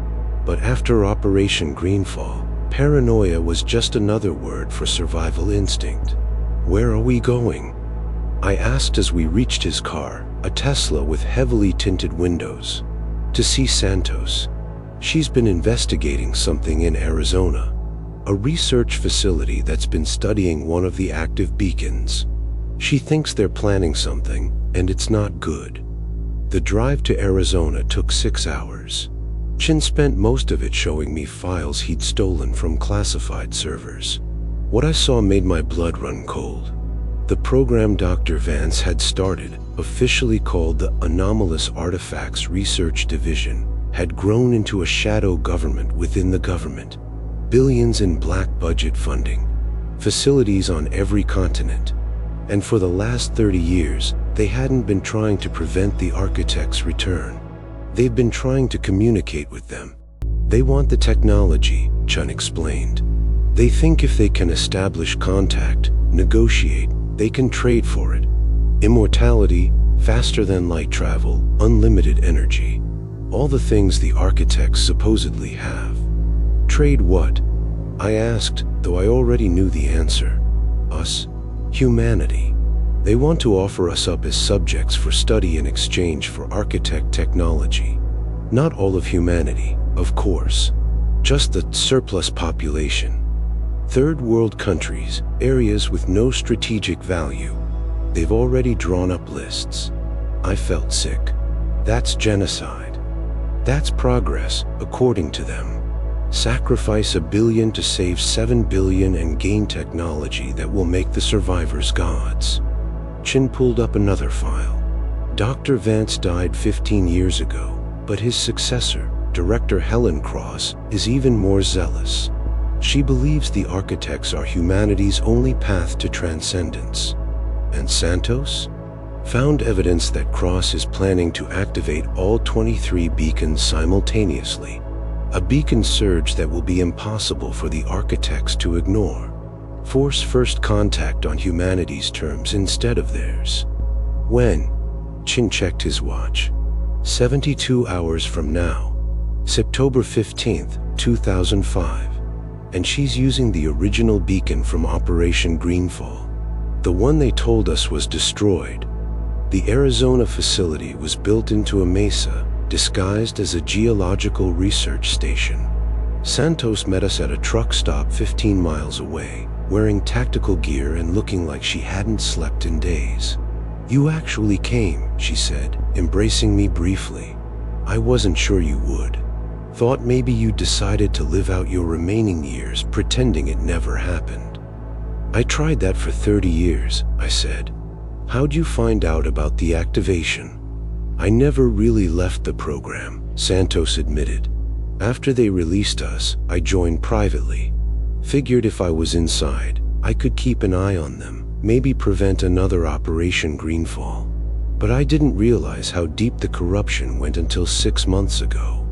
But after Operation Greenfall, paranoia was just another word for survival instinct. "Where are we going?" I asked as we reached his car, a Tesla with heavily tinted windows. "To see Santos. She's been investigating something in Arizona. A research facility that's been studying one of the active beacons. She thinks they're planning something, and it's not good." The drive to Arizona took 6 hours. Chin spent most of it showing me files he'd stolen from classified servers. What I saw made my blood run cold. The program Dr. Vance had started, officially called the Anomalous Artifacts Research Division, had grown into a shadow government within the government. Billions in black budget funding, facilities on every continent. And for the last 30 years, they hadn't been trying to prevent the architects' return. They've been trying to communicate with them. They want the technology, Chun explained. They think if they can establish contact, negotiate, they can trade for it. Immortality, faster than light travel, unlimited energy. All the things the architects supposedly have. Trade what? I asked, though I already knew the answer. Us. Humanity. They want to offer us up as subjects for study in exchange for architect technology. Not all of humanity, of course. Just the surplus population. Third world countries, areas with no strategic value. They've already drawn up lists. I felt sick. That's genocide. That's progress, according to them. Sacrifice 1 billion to save 7 billion and gain technology that will make the survivors gods. Chin pulled up another file. Dr. Vance died 15 years ago, but his successor, Director Helen Cross, is even more zealous. She believes the architects are humanity's only path to transcendence. And Santos? Found evidence that Cross is planning to activate all 23 beacons simultaneously. A beacon surge that will be impossible for the architects to ignore. Force first contact on humanity's terms instead of theirs. When? Chin checked his watch. 72 hours from now. September 15th, 2005. And she's using the original beacon from Operation Greenfall. The one they told us was destroyed. The Arizona facility was built into a mesa, disguised as a geological research station. Santos met us at a truck stop 15 miles away, wearing tactical gear and looking like she hadn't slept in days. "You actually came," she said, embracing me briefly. "I wasn't sure you would. Thought maybe you decided to live out your remaining years pretending it never happened." "I tried that for 30 years, I said. "How'd you find out about the activation?" "I never really left the program," Santos admitted. "After they released us, I joined privately. Figured if I was inside, I could keep an eye on them, maybe prevent another Operation Greenfall. But I didn't realize how deep the corruption went until 6 months ago."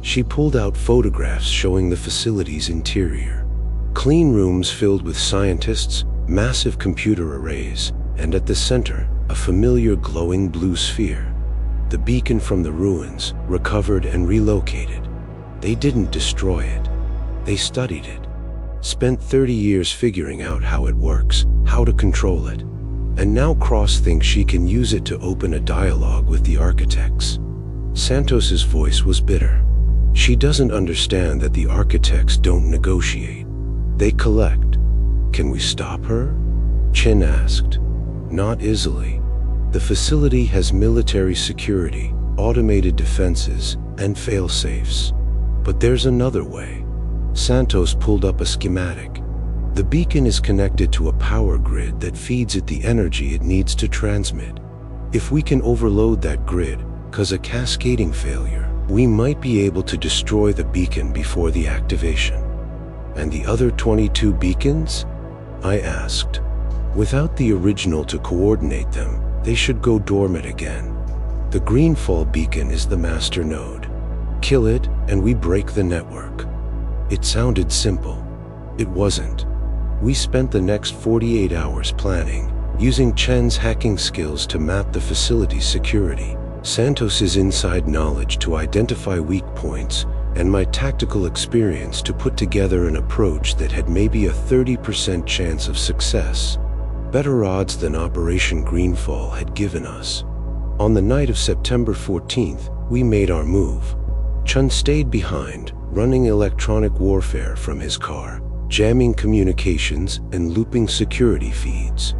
She pulled out photographs showing the facility's interior. Clean rooms filled with scientists, massive computer arrays, and at the center, a familiar glowing blue sphere. The beacon from the ruins, recovered and relocated. They didn't destroy it. They studied it. Spent 30 years figuring out how it works, how to control it. And now Cross thinks she can use it to open a dialogue with the architects. Santos's voice was bitter. She doesn't understand that the architects don't negotiate. They collect. "Can we stop her?" Chin asked. "Not easily. The facility has military security, automated defenses, and fail-safes. But there's another way." Santos pulled up a schematic. The beacon is connected to a power grid that feeds it the energy it needs to transmit. If we can overload that grid, cause a cascading failure, we might be able to destroy the beacon before the activation. "And the other 22 beacons?" I asked. "Without the original to coordinate them, they should go dormant again. The Greenfall beacon is the master node. Kill it, and we break the network." It sounded simple. It wasn't. We spent the next 48 hours planning, using Chen's hacking skills to map the facility's security, Santos's inside knowledge to identify weak points, and my tactical experience to put together an approach that had maybe a 30% chance of success. Better odds than Operation Greenfall had given us. On the night of September 14th, we made our move. Chun stayed behind, running electronic warfare from his car, jamming communications and looping security feeds.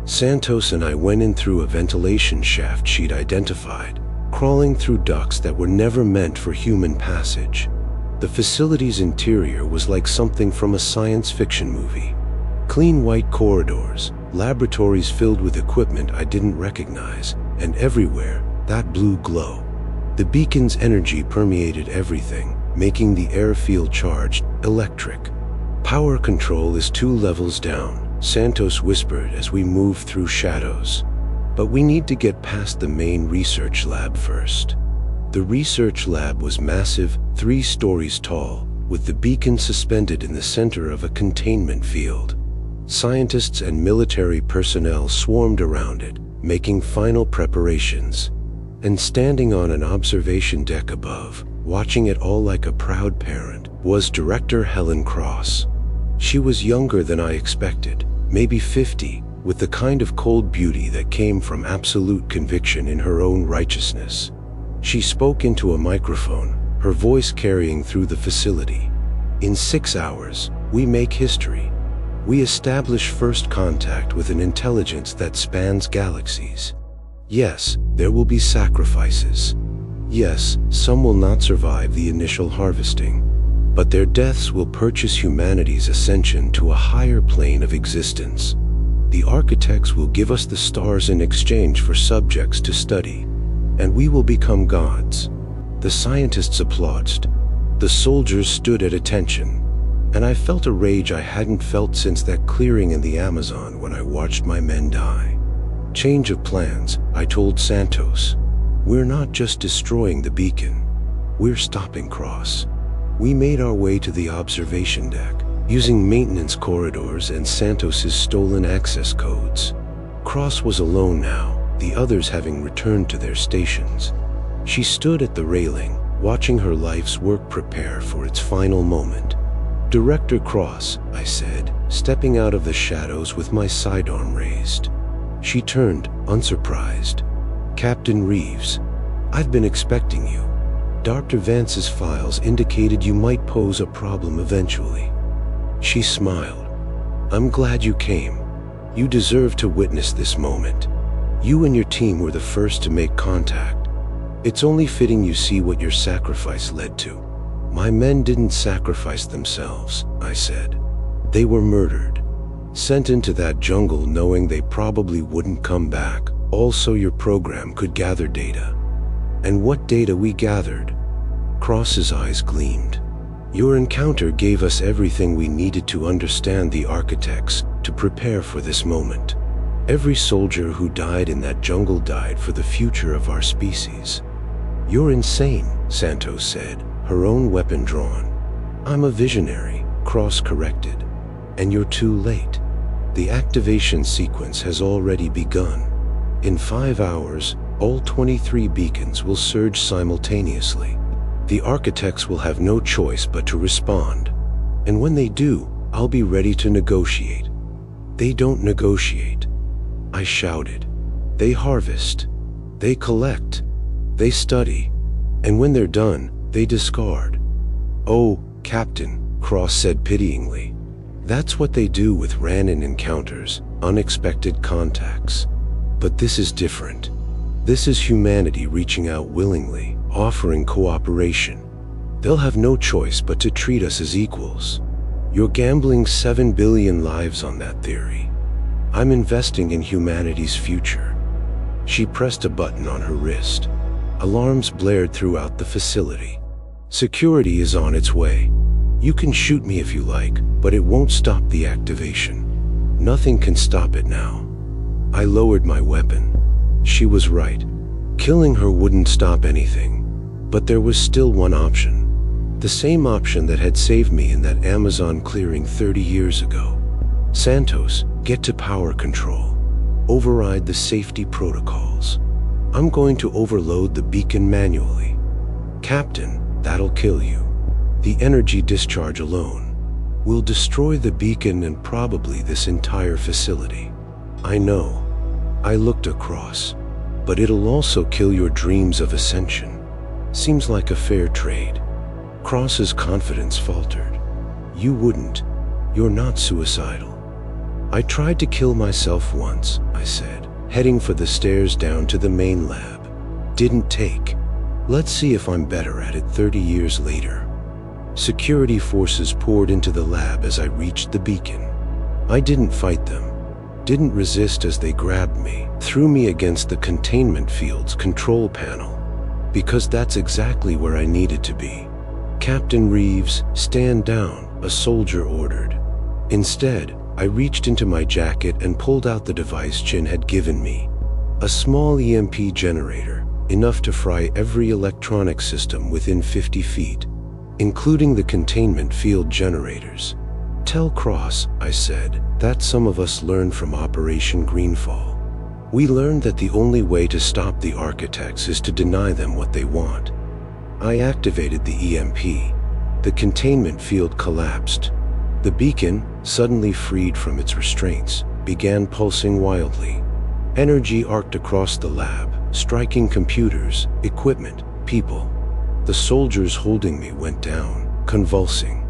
Santos and I went in through a ventilation shaft she'd identified, crawling through ducts that were never meant for human passage. The facility's interior was like something from a science fiction movie. Clean white corridors, laboratories filled with equipment I didn't recognize, and everywhere, that blue glow. The beacon's energy permeated everything, making the airfield charged, electric. "Power control is 2 levels down," Santos whispered as we moved through shadows. "But we need to get past the main research lab first." The research lab was massive, 3 stories tall, with the beacon suspended in the center of a containment field. Scientists and military personnel swarmed around it, making final preparations. And standing on an observation deck above, watching it all like a proud parent, was Director Helen Cross. She was younger than I expected, maybe 50, with the kind of cold beauty that came from absolute conviction in her own righteousness. She spoke into a microphone, her voice carrying through the facility. "In 6 hours, we make history. We establish first contact with an intelligence that spans galaxies. Yes, there will be sacrifices. Yes, some will not survive the initial harvesting. But their deaths will purchase humanity's ascension to a higher plane of existence. The architects will give us the stars in exchange for subjects to study, and we will become gods." The scientists applauded. The soldiers stood at attention, and I felt a rage I hadn't felt since that clearing in the Amazon when I watched my men die. Change of plans, I told Santos. We're not just destroying the beacon. We're stopping Cross. We made our way to the observation deck, using maintenance corridors and Santos's stolen access codes. Cross was alone now, the others having returned to their stations. She stood at the railing, watching her life's work prepare for its final moment. "Director Cross," I said, stepping out of the shadows with my sidearm raised. She turned, unsurprised. "Captain Reeves, I've been expecting you. Dr. Vance's files indicated you might pose a problem eventually." She smiled. "I'm glad you came. You deserve to witness this moment. You and your team were the first to make contact. It's only fitting you see what your sacrifice led to." "My men didn't sacrifice themselves," I said. "They were murdered. Sent into that jungle knowing they probably wouldn't come back, also your program could gather data." "And what data we gathered?" Cross's eyes gleamed. "Your encounter gave us everything we needed to understand the architects, to prepare for this moment. Every soldier who died in that jungle died for the future of our species." "You're insane," Santos said, her own weapon drawn. "I'm a visionary," Cross corrected. "And you're too late. The activation sequence has already begun. In 5 hours, all 23 beacons will surge simultaneously. The architects will have no choice but to respond. And when they do, I'll be ready to negotiate." "They don't negotiate," I shouted. "They harvest. They collect. They study. And when they're done, they discard." "Oh, Captain," Cross said pityingly. "That's what they do with random encounters, unexpected contacts. But this is different. This is humanity reaching out willingly, offering cooperation. They'll have no choice but to treat us as equals. You're gambling 7 billion lives on that theory. I'm investing in humanity's future." She pressed a button on her wrist. Alarms blared throughout the facility. "Security is on its way. You can shoot me if you like, but it won't stop the activation. Nothing can stop it now." I lowered my weapon. She was right. Killing her wouldn't stop anything. But there was still one option. The same option that had saved me in that Amazon clearing 30 years ago. "Santos, get to power control. Override the safety protocols. I'm going to overload the beacon manually." "Captain, that'll kill you. The energy discharge alone will destroy the beacon and probably this entire facility." "I know." I looked across. "But it'll also kill your dreams of ascension. Seems like a fair trade." Cross's confidence faltered. "You wouldn't. You're not suicidal." "I tried to kill myself once," I said, heading for the stairs down to the main lab. "Didn't take. Let's see if I'm better at it 30 years later." Security forces poured into the lab as I reached the beacon. I didn't fight them. Didn't resist as they grabbed me, threw me against the containment field's control panel. Because that's exactly where I needed to be. "Captain Reeves, stand down," a soldier ordered. Instead, I reached into my jacket and pulled out the device Chin had given me. A small EMP generator, enough to fry every electronic system within 50 feet, including the containment field generators. "Tell Cross," I said, "that some of us learned from Operation Greenfall. We learned that the only way to stop the architects is to deny them what they want." I activated the EMP. The containment field collapsed. The beacon, suddenly freed from its restraints, began pulsing wildly. Energy arced across the lab, striking computers, equipment, people. The soldiers holding me went down, convulsing.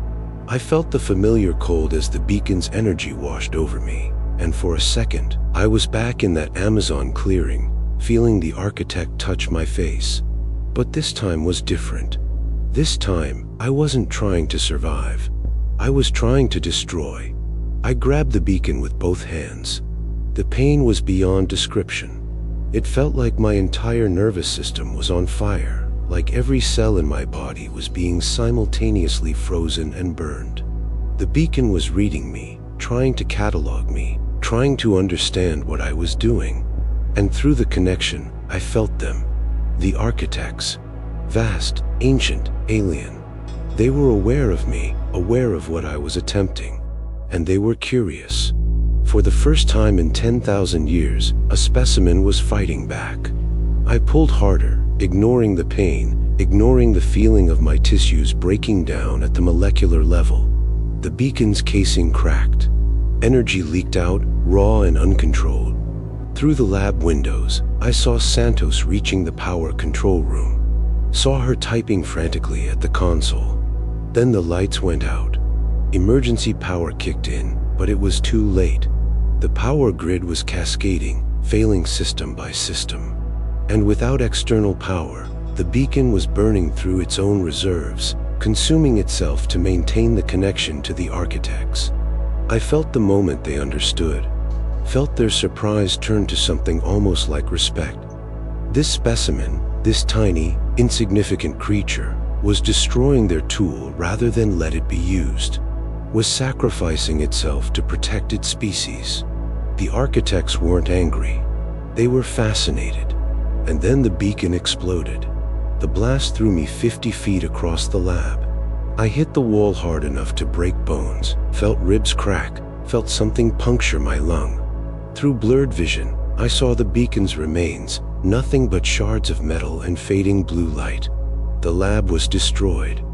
I felt the familiar cold as the beacon's energy washed over me, and for a second, I was back in that Amazon clearing, feeling the architect touch my face. But this time was different. This time, I wasn't trying to survive. I was trying to destroy. I grabbed the beacon with both hands. The pain was beyond description. It felt like my entire nervous system was on fire, like every cell in my body was being simultaneously frozen and burned. The beacon was reading me, trying to catalog me, trying to understand what I was doing. And through the connection, I felt them. The architects. Vast, ancient, alien. They were aware of me, aware of what I was attempting. And they were curious. For the first time in 10,000 years, a specimen was fighting back. I pulled harder, ignoring the pain, ignoring the feeling of my tissues breaking down at the molecular level. The beacon's casing cracked. Energy leaked out, raw and uncontrolled. Through the lab windows, I saw Santos reaching the power control room. Saw her typing frantically at the console. Then the lights went out. Emergency power kicked in, but it was too late. The power grid was cascading, failing system by system. And without external power, the beacon was burning through its own reserves, consuming itself to maintain the connection to the architects. I felt the moment they understood. Felt their surprise turn to something almost like respect. This specimen, this tiny, insignificant creature, was destroying their tool rather than let it be used. Was sacrificing itself to protect its species. The architects weren't angry. They were fascinated. And then the beacon exploded. The blast threw me 50 feet across the lab. I hit the wall hard enough to break bones, felt ribs crack, felt something puncture my lung. Through blurred vision, I saw the beacon's remains, nothing but shards of metal and fading blue light. The lab was destroyed.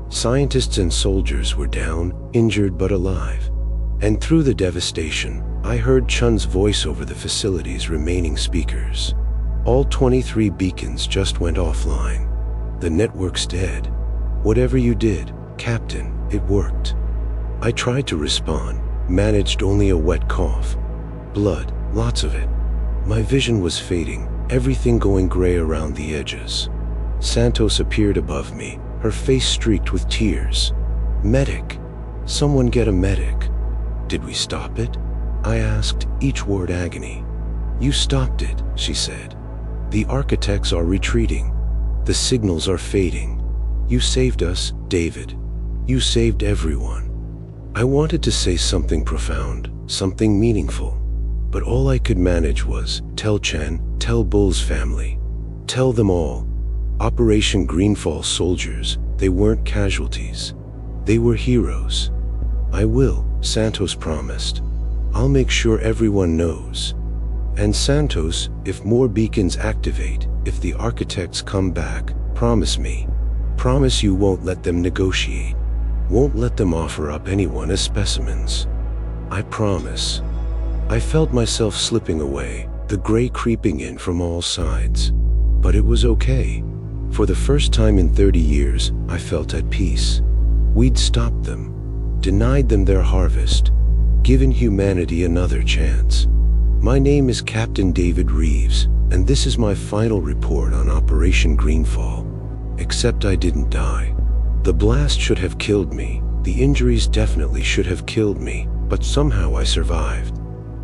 Scientists and soldiers were down, injured but alive. And through the devastation, I heard Chun's voice over the facility's remaining speakers. All 23 beacons just went offline. The network's dead. Whatever you did, Captain, it worked. I tried to respond, managed only a wet cough. Blood, lots of it. My vision was fading, everything going gray around the edges. Santos appeared above me, her face streaked with tears. Medic. Someone get a medic. Did we stop it? I asked, each word agony. You stopped it, she said. The architects are retreating. The signals are fading. You saved us, David. You saved everyone. I wanted to say something profound, something meaningful. But all I could manage was, tell Chen, tell Bull's family. Tell them all. Operation Greenfall soldiers, they weren't casualties. They were heroes. I will, Santos promised. I'll make sure everyone knows. And Santos, if more beacons activate, if the architects come back, promise me. Promise you won't let them negotiate. Won't let them offer up anyone as specimens. I promise. I felt myself slipping away, the gray creeping in from all sides. But it was okay. For the first time in 30 years, I felt at peace. We'd stopped them, denied them their harvest, given humanity another chance. My name is Captain David Reeves, and this is my final report on Operation Greenfall. Except I didn't die. The blast should have killed me, the injuries definitely should have killed me, but somehow I survived.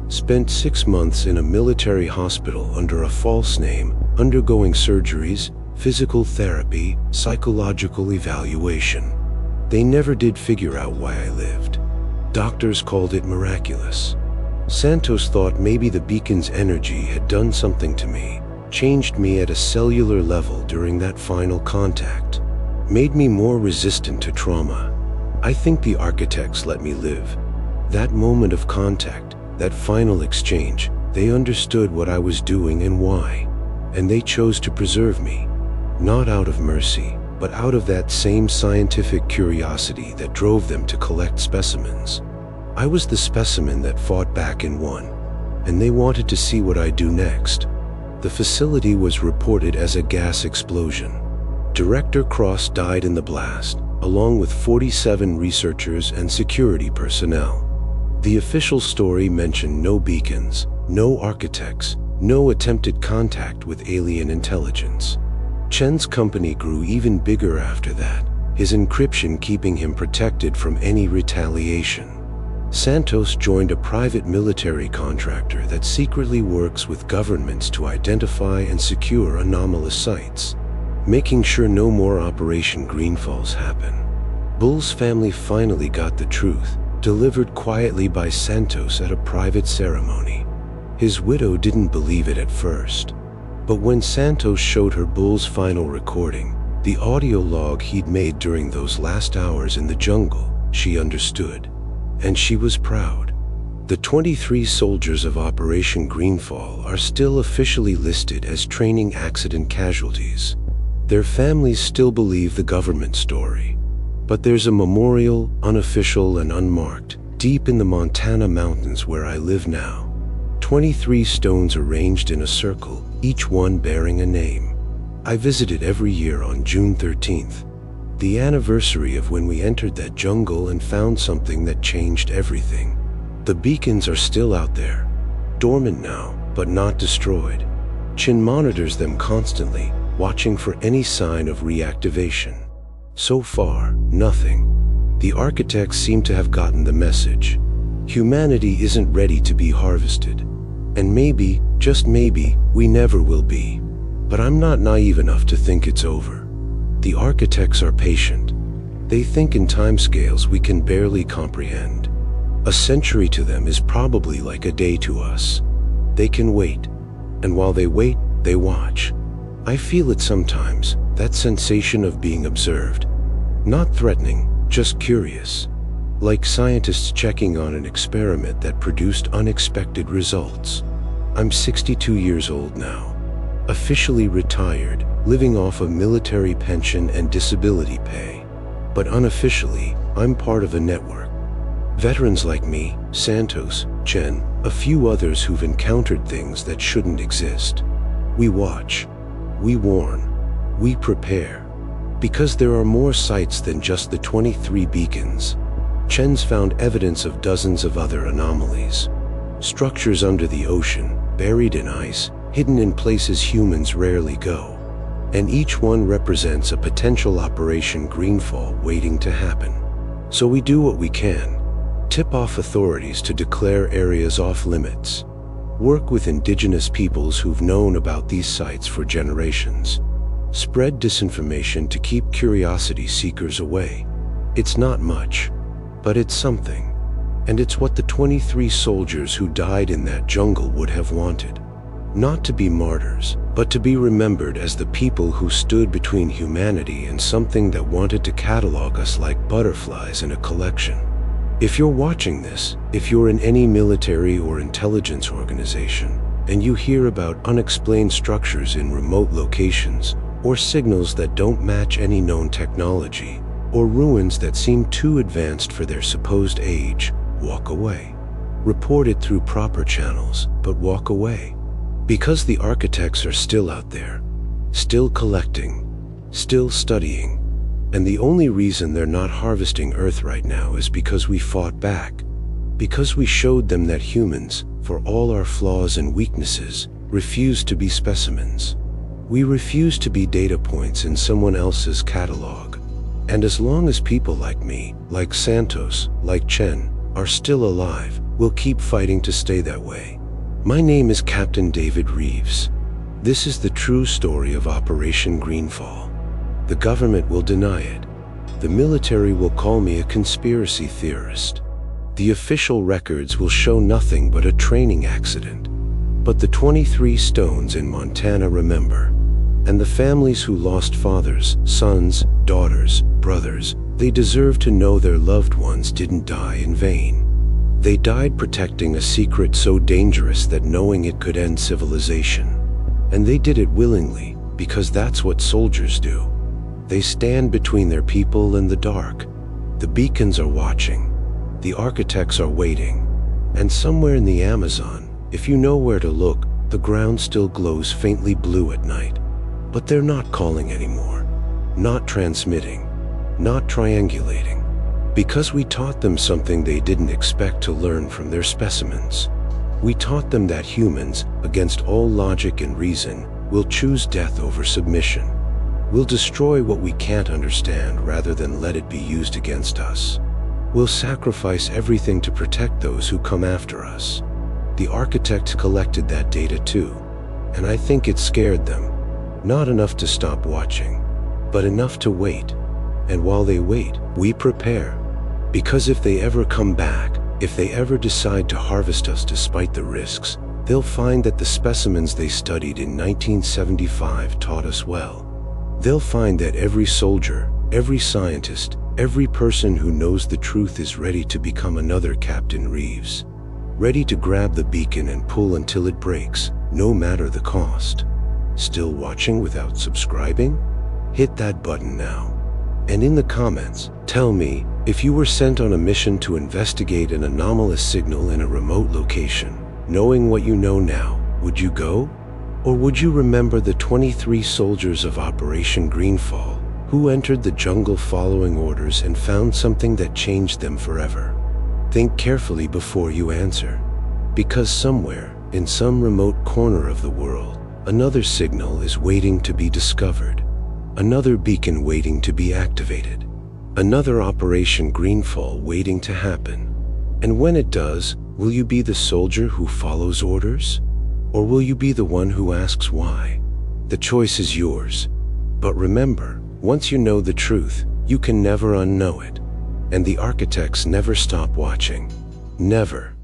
Spent 6 months in a military hospital under a false name, undergoing surgeries, physical therapy, psychological evaluation. They never did figure out why I lived. Doctors called it miraculous. Santos thought maybe the beacon's energy had done something to me, changed me at a cellular level during that final contact, made me more resistant to trauma. I think the architects let me live. That moment of contact, that final exchange, they understood what I was doing and why, and they chose to preserve me, not out of mercy, but out of that same scientific curiosity that drove them to collect specimens. I was the specimen that fought back and won, and they wanted to see what I'd do next. The facility was reported as a gas explosion. Director Cross died in the blast, along with 47 researchers and security personnel. The official story mentioned no beacons, no architects, no attempted contact with alien intelligence. Chen's company grew even bigger after that, his encryption keeping him protected from any retaliation. Santos joined a private military contractor that secretly works with governments to identify and secure anomalous sites, making sure no more Operation Greenfalls happen. Bull's family finally got the truth, delivered quietly by Santos at a private ceremony. His widow didn't believe it at first. But when Santos showed her bull's final recording, the audio log he'd made during those last hours in the jungle, she understood. And she was proud. The 23 soldiers of Operation Greenfall are still officially listed as training accident casualties. Their families still believe the government story. But there's a memorial, unofficial and unmarked, deep in the Montana mountains where I live now. 23 stones arranged in a circle, each one bearing a name. I visit it every year on June 13th, the anniversary of when we entered that jungle and found something that changed everything. The beacons are still out there, dormant now, but not destroyed. Chin monitors them constantly, watching for any sign of reactivation. So far, nothing. The architects seem to have gotten the message. Humanity isn't ready to be harvested. And maybe, just maybe, we never will be. But I'm not naive enough to think it's over. The architects are patient. They think in timescales we can barely comprehend. A century to them is probably like a day to us. They can wait. And while they wait, they watch. I feel it sometimes, that sensation of being observed. Not threatening, just curious. Like scientists checking on an experiment that produced unexpected results. I'm 62 years old now, officially retired, living off a military pension and disability pay. But unofficially, I'm part of a network. Veterans like me, Santos, Chen, a few others who've encountered things that shouldn't exist. We watch, we warn, we prepare. Because there are more sites than just the 23 beacons. Chen's found evidence of dozens of other anomalies. Structures under the ocean, buried in ice, hidden in places humans rarely go. And each one represents a potential Operation Greenfall waiting to happen. So we do what we can. Tip off authorities to declare areas off limits. Work with indigenous peoples who've known about these sites for generations. Spread disinformation to keep curiosity seekers away. It's not much, but it's something. And it's what the 23 soldiers who died in that jungle would have wanted. Not to be martyrs, but to be remembered as the people who stood between humanity and something that wanted to catalog us like butterflies in a collection. If you're watching this, if you're in any military or intelligence organization, and you hear about unexplained structures in remote locations, or signals that don't match any known technology, or ruins that seem too advanced for their supposed age, walk away. Report it through proper channels, but walk away. Because the architects are still out there, still collecting, still studying, and the only reason they're not harvesting Earth right now is because we fought back. Because we showed them that humans, for all our flaws and weaknesses, refuse to be specimens. We refuse to be data points in someone else's catalog. And as long as people like me, like Santos, like Chen, are still alive, we'll keep fighting to stay that way. My name is Captain David Reeves. This is the true story of Operation Greenfall. The government will deny it. The military will call me a conspiracy theorist. The official records will show nothing but a training accident. But the 23 stones in Montana remember. And the families who lost fathers, sons, daughters, brothers, they deserve to know their loved ones didn't die in vain. They died protecting a secret so dangerous that knowing it could end civilization. And they did it willingly, because that's what soldiers do. They stand between their people and the dark. The beacons are watching. The architects are waiting. And somewhere in the Amazon, if you know where to look, the ground still glows faintly blue at night. But they're not calling anymore. Not transmitting. Not triangulating. Because we taught them something they didn't expect to learn from their specimens. We taught them that humans, against all logic and reason, will choose death over submission. We'll destroy what we can't understand rather than let it be used against us. We'll sacrifice everything to protect those who come after us. The architect collected that data too, and I think it scared them. Not enough to stop watching, but enough to wait. And while they wait, we prepare. Because if they ever come back, if they ever decide to harvest us despite the risks, they'll find that the specimens they studied in 1975 taught us well. They'll find that every soldier, every scientist, every person who knows the truth is ready to become another Captain Reeves. Ready to grab the beacon and pull until it breaks, no matter the cost. Still watching without subscribing? Hit that button now. And in the comments, tell me, if you were sent on a mission to investigate an anomalous signal in a remote location, knowing what you know now, would you go? Or would you remember the 23 soldiers of Operation Greenfall, who entered the jungle following orders and found something that changed them forever? Think carefully before you answer. Because somewhere, in some remote corner of the world, another signal is waiting to be discovered. Another beacon waiting to be activated. Another Operation Greenfall waiting to happen. And when it does, will you be the soldier who follows orders? Or will you be the one who asks why? The choice is yours. But remember, once you know the truth, you can never unknow it. And the architects never stop watching. Never.